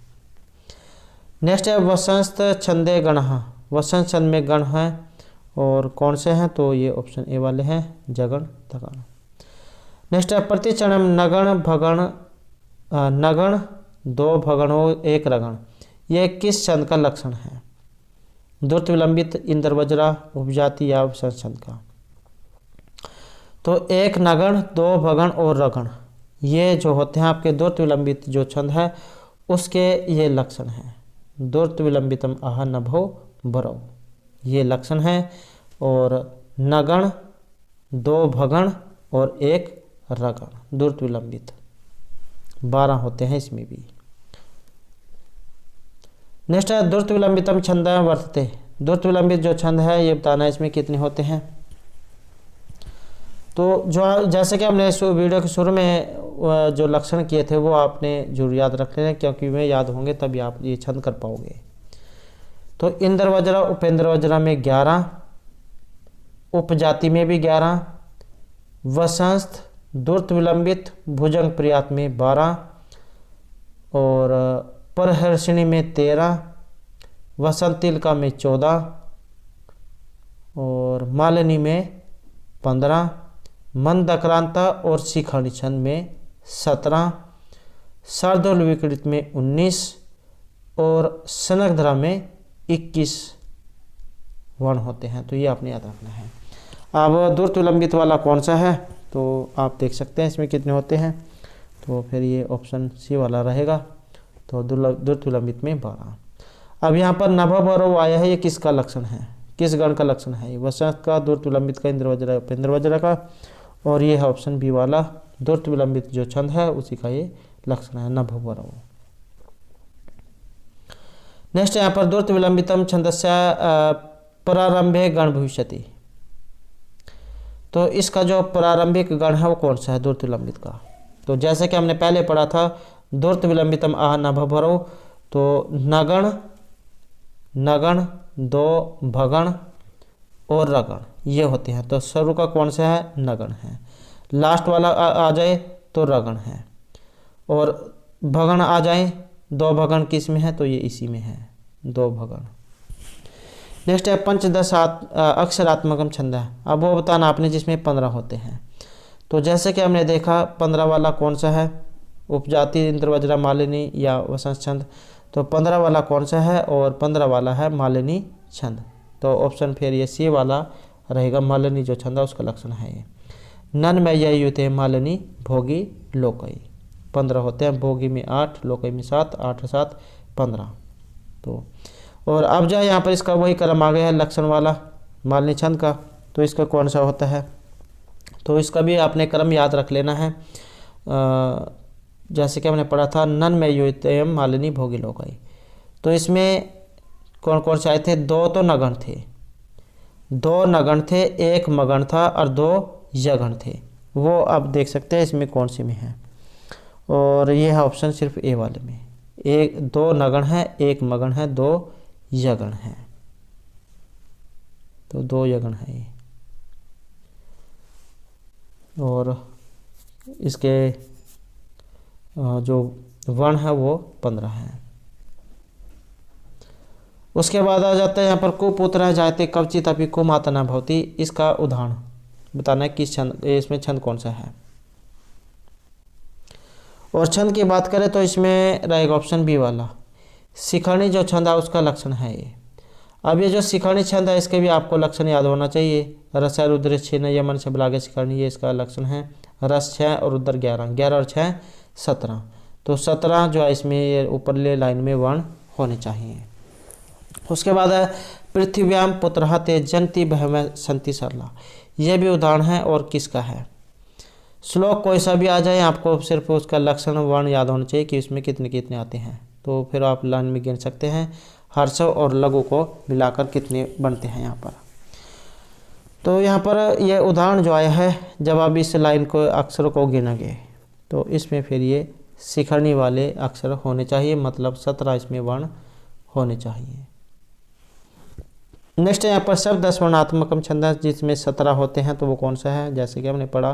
नेक्स्ट है वसंत छंदे गणः, वसंत छंद में गण है और कौन से हैं? तो ये ऑप्शन ए वाले हैं, जगण, तगण। नेक्स्ट है प्रतिचरणम नगण भगण, नगण 2 भगणों 1 रगण, यह किस छंद का लक्षण है? द्रुत विलंबित, इंद्रवज्रा, उपजाति या वसंत छंद का। तो 1 नगण, 2 भगण और रगण, ये जो होते हैं आपके द्रुत विलंबित जो छंद है उसके ये लक्षण हैं। द्रुत विलंबितम आह नभो बरौ, ये लक्षण है। और नगण, 2 भगण और 1 रगण, द्रुत विलंबित 12 होते हैं इसमें भी। नेक्स्ट है द्रुत विलंबितम छंद वर्तते, द्रुत विलंबित जो छंद है ये बताना है इसमें कितने होते हैं। तो जो जैसे कि हमने इस वीडियो के शुरू में जो लक्षण किए थे वो आपने जरूर याद रख लेना, क्योंकि वे याद होंगे तभी आप ये छंद कर पाओगे। तो इंद्रवज्रा, उपेंद्रवज्रा में 11, उपजाति में भी 11, वसंत, द्रुत विलंबित, भुजंग प्रयात में 12 और परहर्षिणी में 13, वसंत तिलका में 14 और मालिनी में 15, मंदक्रांता और शिखंडी छंद में 17, शार्दूल विकृत में 19 और सनकधरा में 21 वर्ण होते हैं। तो ये आपने याद रखना है। अब द्रुत विलंबित वाला कौन सा है? तो आप देख सकते हैं इसमें कितने होते हैं। तो फिर ये ऑप्शन सी वाला रहेगा। तो द्रुत विलंबित में 12। अब यहाँ पर नभबरौ आया है, ये किसका लक्षण है, किस गण का लक्षण है? वसंत का, द्रुत विलंबित का, इंद्रवज्रा, उपेंद्रवज्रा का। और ये है ऑप्शन बी वाला, द्रुत विलंबित जो छंद है उसी का ये लक्षण है, नभबरौ। नेक्स्ट यहाँ पर द्रुत विलंबितम छंदस्य प्रारंभे गण भविष्यति। तो इसका जो प्रारंभिक गण है वो कौन सा है द्रुत विलंबित का? तो जैसे कि हमने पहले पढ़ा था द्रुत विलंबितम आह नभबरौ, तो नगण, नगण, 2 भगण और रगण ये होते हैं। तो शुरू का कौन सा है? नगण है। लास्ट वाला आ जाए तो रगण है। और भगण आ जाए, 2 भगण किस में है? तो ये इसी में है, 2 भगण। नेक्स्ट है पंचदश अक्षरात्मकम छंद है। अब वो बताना आपने जिसमें 15 होते हैं। तो जैसे कि हमने देखा 15 वाला कौन सा है? उपजाति, इंद्रवज्रा, मालिनी या वसंत छंद। तो 15 वाला कौन सा है? और 15 वाला है मालिनी छंद। तो ऑप्शन फिर ये सी वाला रहेगा, मालिनी जो छंद है उसका लक्षण है ये। नन में यह युते मालिनी भोगी लोकई, 15 होते हैं। भोगी में 8, लोकई में 7, 8 7 15। तो और अब जाए यहाँ पर इसका वही क्रम आ गया है लक्षण वाला मालनी छंद का, तो इसका कौन सा होता है, तो इसका भी आपने क्रम याद रख लेना है। जैसे कि हमने पढ़ा था नन में युतयम मालिनी भोगी लोकाई, तो इसमें कौन कौन से आए थे, दो तो नगण थे, दो नगण थे, एक मगण था और दो यगण थे। वो आप देख सकते हैं इसमें कौन सी में है, और ये है ऑप्शन सिर्फ ए वाले में। एक दो नगण है, एक मगण है, दो यगण है, तो दो यगण है ये। और इसके जो वर्ण है वो 15 है। उसके बाद आ जाता है यहाँ पर कुपुत्र जायते कवचित अपि को माता न भवती। इसका उदाहरण बताना है किस छंद, इसमें छंद कौन सा है। और छंद की बात करें तो इसमें रहेगा ऑप्शन बी वाला, शिखरणी जो छंद है उसका लक्षण है ये। अब ये जो शिखरणी छंद है इसके भी आपको लक्षण याद होना चाहिए। रस रुद्र 6 यमन से बलागे शिखरणी, ये इसका लक्षण है। रस 6 और रुद्र 11, 11 और 6 17, तो 17 जो है इसमें ऊपरले लाइन में वर्ण होने चाहिए। उसके बाद है पृथ्व्याम पुत्रः ते जनती बहम संति सरला, यह भी उदाहरण है और किसका है। श्लोक कोई सा भी आ जाए आपको सिर्फ उसका लक्षण वर्ण याद होना चाहिए कि इसमें कितने कितने आते हैं, तो फिर आप लाइन में गिन सकते हैं हर्ष और लघु को मिलाकर कितने बनते हैं यहाँ पर। तो यहाँ पर यह उदाहरण जो आया है, जब आप इस लाइन को अक्षर को गिनेंगे तो इसमें फिर ये शिखरणी वाले अक्षर होने चाहिए, मतलब 17 इसमें वर्ण होने चाहिए। नेक्स्ट यहाँ पर शब्द 10 वर्णात्मकम छंद जिसमें 17 होते हैं, तो वो कौन सा है। जैसे कि हमने पढ़ा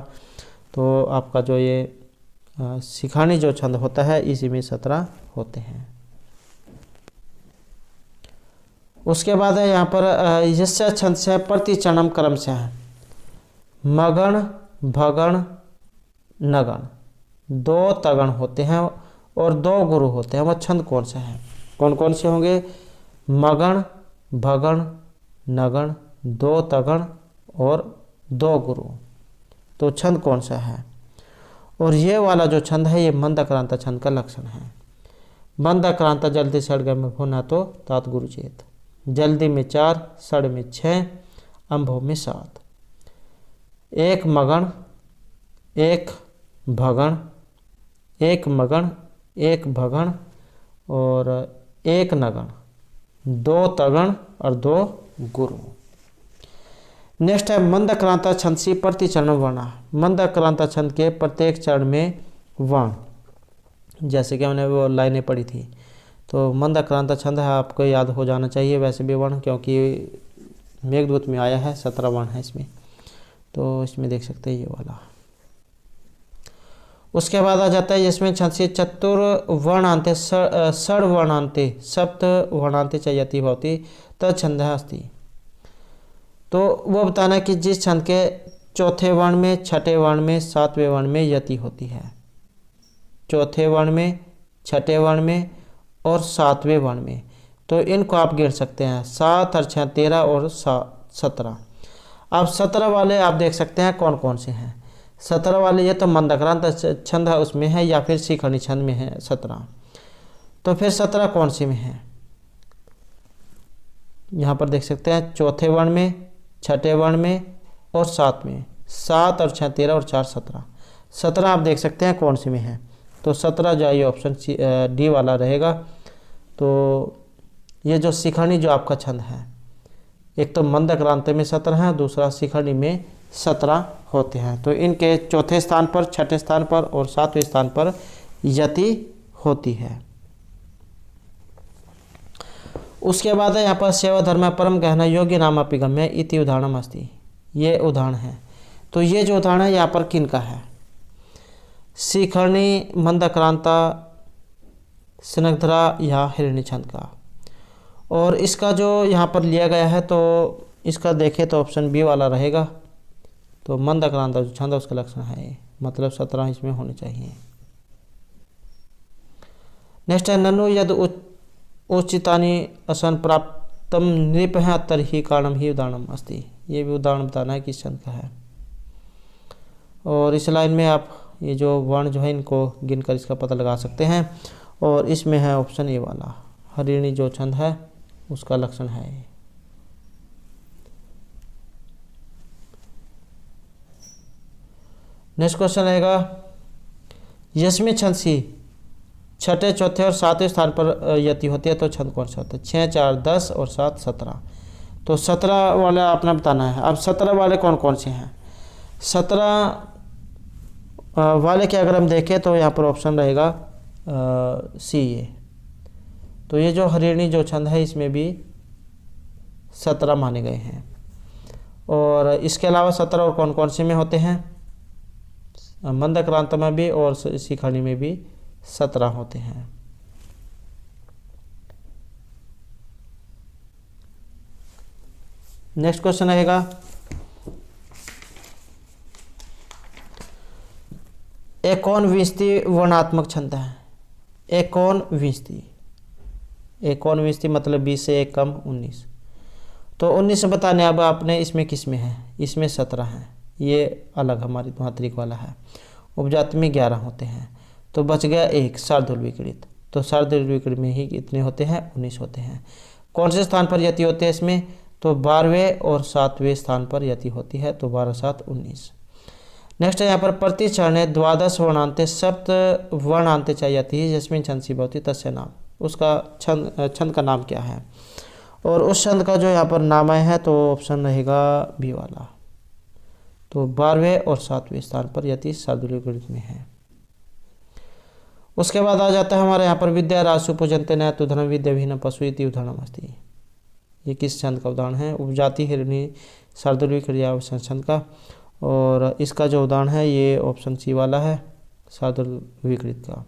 तो आपका जो ये शिखरणी जो छंद होता है इसी में 17 होते हैं। उसके बाद है यहाँ पर यस्य छंद से प्रतिचरणम क्रम से है मगण भगण नगण, दो तगण होते हैं और दो गुरु होते हैं। वह छंद कौन सा है, कौन कौन से होंगे, मगण भगण नगण, दो तगण और दो गुरु, तो छंद कौन सा है। और ये वाला जो छंद है ये मंदाक्रांता छंद का लक्षण है। मंदाक्रांता जल्दी सड़ गए में होना तो तात गुरु चेत, जल्दी में 4, सड़ में 6, अंभो में 7। एक मगण, एक भगण, एक मगण, एक भगण और एक नगण, दो तगण और दो गुरु। नेक्स्ट है मंदाक्रांता छंद सी प्रतिचरण वर्ण, मंदाक्रांता छंद के प्रत्येक चरण में वर्ण, जैसे कि हमने वो लाइनें पढ़ी थी, तो मंदाक्रांता छंद है आपको याद हो जाना चाहिए वैसे भी वर्ण, क्योंकि मेघदूत में आया है 17 वर्ण है इसमें, तो इसमें देख सकते हैं ये वाला। उसके बाद आ जाता है जिसमें छंद से चतुर वर्णांते षड वर्णांते सप्त वर्णांते चयति भवति तछंद अस्ति, तो वो बताना है कि जिस छंद के चौथे वर्ण में, छठे वर्ण में, सातवें वर्ण में यति होती है, चौथे वर्ण में, छठे वर्ण में और सातवें वर्ण में, तो इनको आप गिन सकते हैं 7 और 6 13 और 17। अब 17 वाले आप देख सकते हैं कौन कौन से हैं। 17 वाले ये तो मंदाक्रांत छंद है उसमें है या फिर शिखरणी छंद में है 17, तो फिर 17 कौन से में है, यहाँ पर देख सकते हैं चौथे वर्ण में, छठे वर्ण में और 7 में, 7 और 6 13 और 4 17, 17 आप देख सकते हैं कौन से में है, तो 17 जो है ये ऑप्शन डी वाला रहेगा। तो ये जो शिखरणी जो आपका छंद है, एक तो मंदाक्रांत में 17 है, दूसरा शिखरणी में 17 होते हैं, तो इनके चौथे स्थान पर, छठे स्थान पर और 7वें स्थान पर यति होती है। उसके बाद है यहाँ पर सेवा धर्म परम गहना योग्य नाम अपिगम्य इति उदाहरणम अस्ति, ये उदाहरण है। तो ये जो उदाहरण है यहाँ पर किन का है, शिखरणी, मंदाक्रांता, स्निग्धरा या हिरण्य छंद का। और इसका जो यहाँ पर लिया गया है तो इसका देखें तो ऑप्शन बी वाला रहेगा, तो मंदाक्रांता जो छंद है उसका लक्षण है, मतलब 17 इसमें होने चाहिए। नेक्स्ट है ननु यद उचितानि असन प्राप्तम नृप है तर्हि कारणम ही उदाहरणम अस्ति, ये भी उदाहरण बताना है किस छंद का है। और इस लाइन में आप ये जो वर्ण जो है इनको गिनकर इसका पता लगा सकते हैं, और इसमें है ऑप्शन ए वाला हरिणी जो छंद है उसका लक्षण है ये। नेक्स्ट क्वेश्चन रहेगा, यस्मी छंद सी छठे, चौथे और सातवें स्थान पर यति होती है तो छंद कौन सा होता है? 6, 4, 10 और 7, 17। तो 17 वाला आपने बताना है। अब 17 वाले कौन कौन से हैं? 17 वाले के अगर हम देखें तो यहाँ पर ऑप्शन रहेगा सी ये। तो ये जो हरिणी जो छंद है इसमें भी 17 माने गए हैं। और इसके अलावा 17 और कौन कौन से में होते हैं? मंदक्रांत में भी और शिखरणी में भी 17 होते हैं। नेक्स्ट क्वेश्चन रहेगा, एकोनविंशति वर्णात्मक छंद है। एकोनविंशति मतलब 20 से 1 कम 19। तो 19 से बताने अब आपने इसमें किस में है? इसमें 17 है, ये अलग हमारी मात्रिक वाला है। उपजाति में 11 होते हैं, तो बच गया 1 शार्दूल विकृत। तो शार्दूल विकृत में ही कितने होते हैं? 19 होते हैं। कौन से स्थान पर यति होते हैं इसमें? तो 12वें और 7वें स्थान पर यति होती है, तो 12, 7, 19। नेक्स्ट है यहाँ पर प्रतिचरण द्वादश वर्णांते सप्त वर्णांते च यति यस्मिन् छंदसि भवति तस्य नाम। उसका छंद का नाम क्या है? और उस छंद का जो यहाँ पर नाम है तो ऑप्शन रहेगा बी वाला। तो 12वें और 7वें स्थान पर यति शार्दूल विकृत में है। उसके बाद आ जाता है हमारे यहाँ पर विद्या रासु पूजन्ते न तु धनम विद्या विहीनम पशु इति उदाहरणम् अस्ति। ये किस छंद का उदाहरण है? उपजाति हिरणी शार्दूल विकृत छंद का। और इसका जो उदाहरण है ये ऑप्शन सी वाला है, शार्दूल विकृत का।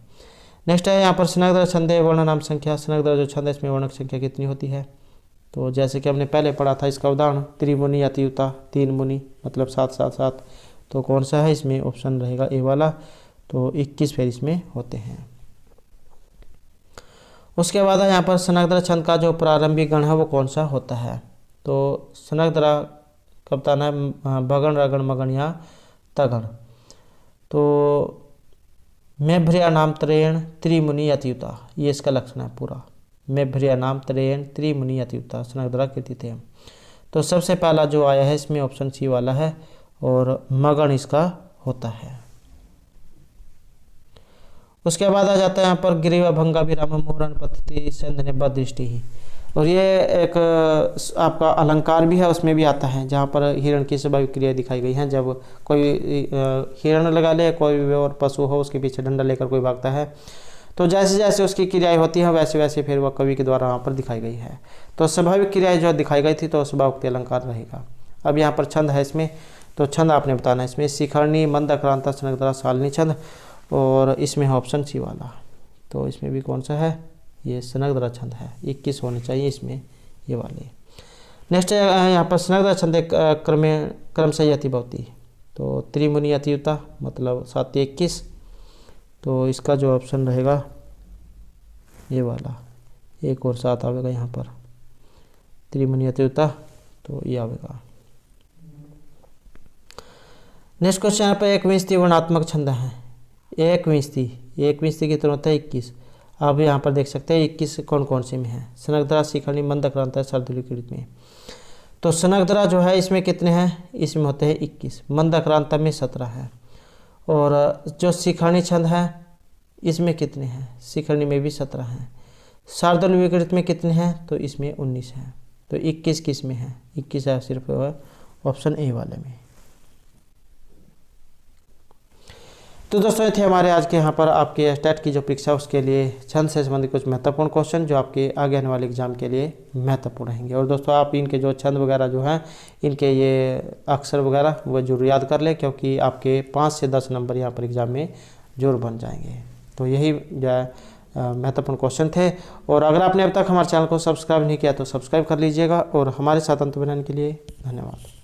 नेक्स्ट है यहाँ पर स्नग्धर छंद वर्ण नाम संख्या। स्नग्धर जो छंद है इसमें वर्ण संख्या कितनी होती है? तो जैसे कि हमने पहले पढ़ा था इसका उदाहरण त्रिमुनि अतियुता, 3 मुनि मतलब 7, 7, 7। तो कौन सा है इसमें? ऑप्शन रहेगा ए वाला। तो 21 फिर इसमें होते हैं। उसके बाद यहाँ पर स्नग्धर छंद का जो प्रारंभिक गण है वो कौन सा होता है? तो स्नग्धरा का बताना है बगण, रगण, मगण या तगण। तो मेभ्रिया नाम त्रयेण त्रिमुनि अतियुता, ये इसका लक्षण है पूरा। मेभ्रिया नाम त्रयेण त्रिमुनि अतियुता स्नग्धरा कीर्तिते। तो सबसे पहला जो आया है इसमें ऑप्शन सी वाला है और मगण इसका होता है। उसके बाद आ जाता है यहाँ पर गिरिवा भंगा विराम मुहूर्त पद्धति संधने बद दृष्टि ही। और ये एक आपका अलंकार भी है, उसमें भी आता है जहाँ पर हिरण की स्वाभाविक क्रिया दिखाई गई है। जब कोई हिरण लगा ले, कोई और पशु हो उसके पीछे डंडा लेकर कोई भागता है, तो जैसे जैसे उसकी क्रियाएं होती हैं वैसे वैसे फिर वह कवि के द्वारा वहाँ पर दिखाई गई है। तो स्वाभाविक क्रियाएं जो दिखाई गई थी तो स्वभावोक्ति अलंकार रहेगा। अब यहाँ पर छंद है इसमें, तो छंद आपने बताना है इसमें शिखरणी, मंदक्रांता, स्नग्धरा, शालिनी छंद। और इसमें है ऑप्शन सी वाला। तो इसमें भी कौन सा है? ये स्नग्धरा छंद है। 21 होने चाहिए इसमें ये वाले। नेक्स्ट है यहाँ पर स्नग्धरा छंद क्रम से यति भवति। तो त्रिमुनि अतियुता मतलब 7, 21। तो इसका जो ऑप्शन रहेगा ये वाला, 1 और 7 आवेगा यहाँ पर त्रिमुनि अतियुता, तो ये आवेगा। नेक्स्ट क्वेश्चन यहाँ पर एकविंशति वर्णात्मक छंद है। एकविंशति कितना होता है? 21। आप यहाँ पर देख सकते हैं 21 कौन कौन से में है? स्नग्धरा, शिखरणी, मंदक्रांता, शार्दूल विकृत में। तो स्नग्धरा जो है इसमें कितने हैं? इसमें होते हैं 21। मंदक्रांता में 17 है। और जो शिखरणी छंद है इसमें कितने हैं? शिखरणी में भी 17 हैं। शार्दूल विकृत में कितने हैं? तो इसमें 19 हैं। तो 21 किस में है? 21 है सिर्फ ऑप्शन ए वाले में। तो दोस्तों ये थे हमारे आज के यहाँ पर आपके स्टेट की जो परीक्षा उसके लिए छंद से संबंधित कुछ महत्वपूर्ण क्वेश्चन जो आपके आगे आने वाले एग्जाम के लिए महत्वपूर्ण रहेंगे। और दोस्तों आप इनके जो छंद वगैरह जो हैं इनके ये अक्षर वगैरह वो जरूर याद कर लें, क्योंकि आपके 5 से 10 नंबर यहाँ पर एग्जाम में जरूर बन जाएंगे। तो यही जो है महत्वपूर्ण क्वेश्चन थे। और अगर आपने अब तक हमारे चैनल को सब्सक्राइब नहीं किया तो सब्सक्राइब कर लीजिएगा। और हमारे साथ अंत बनाने के लिए धन्यवाद।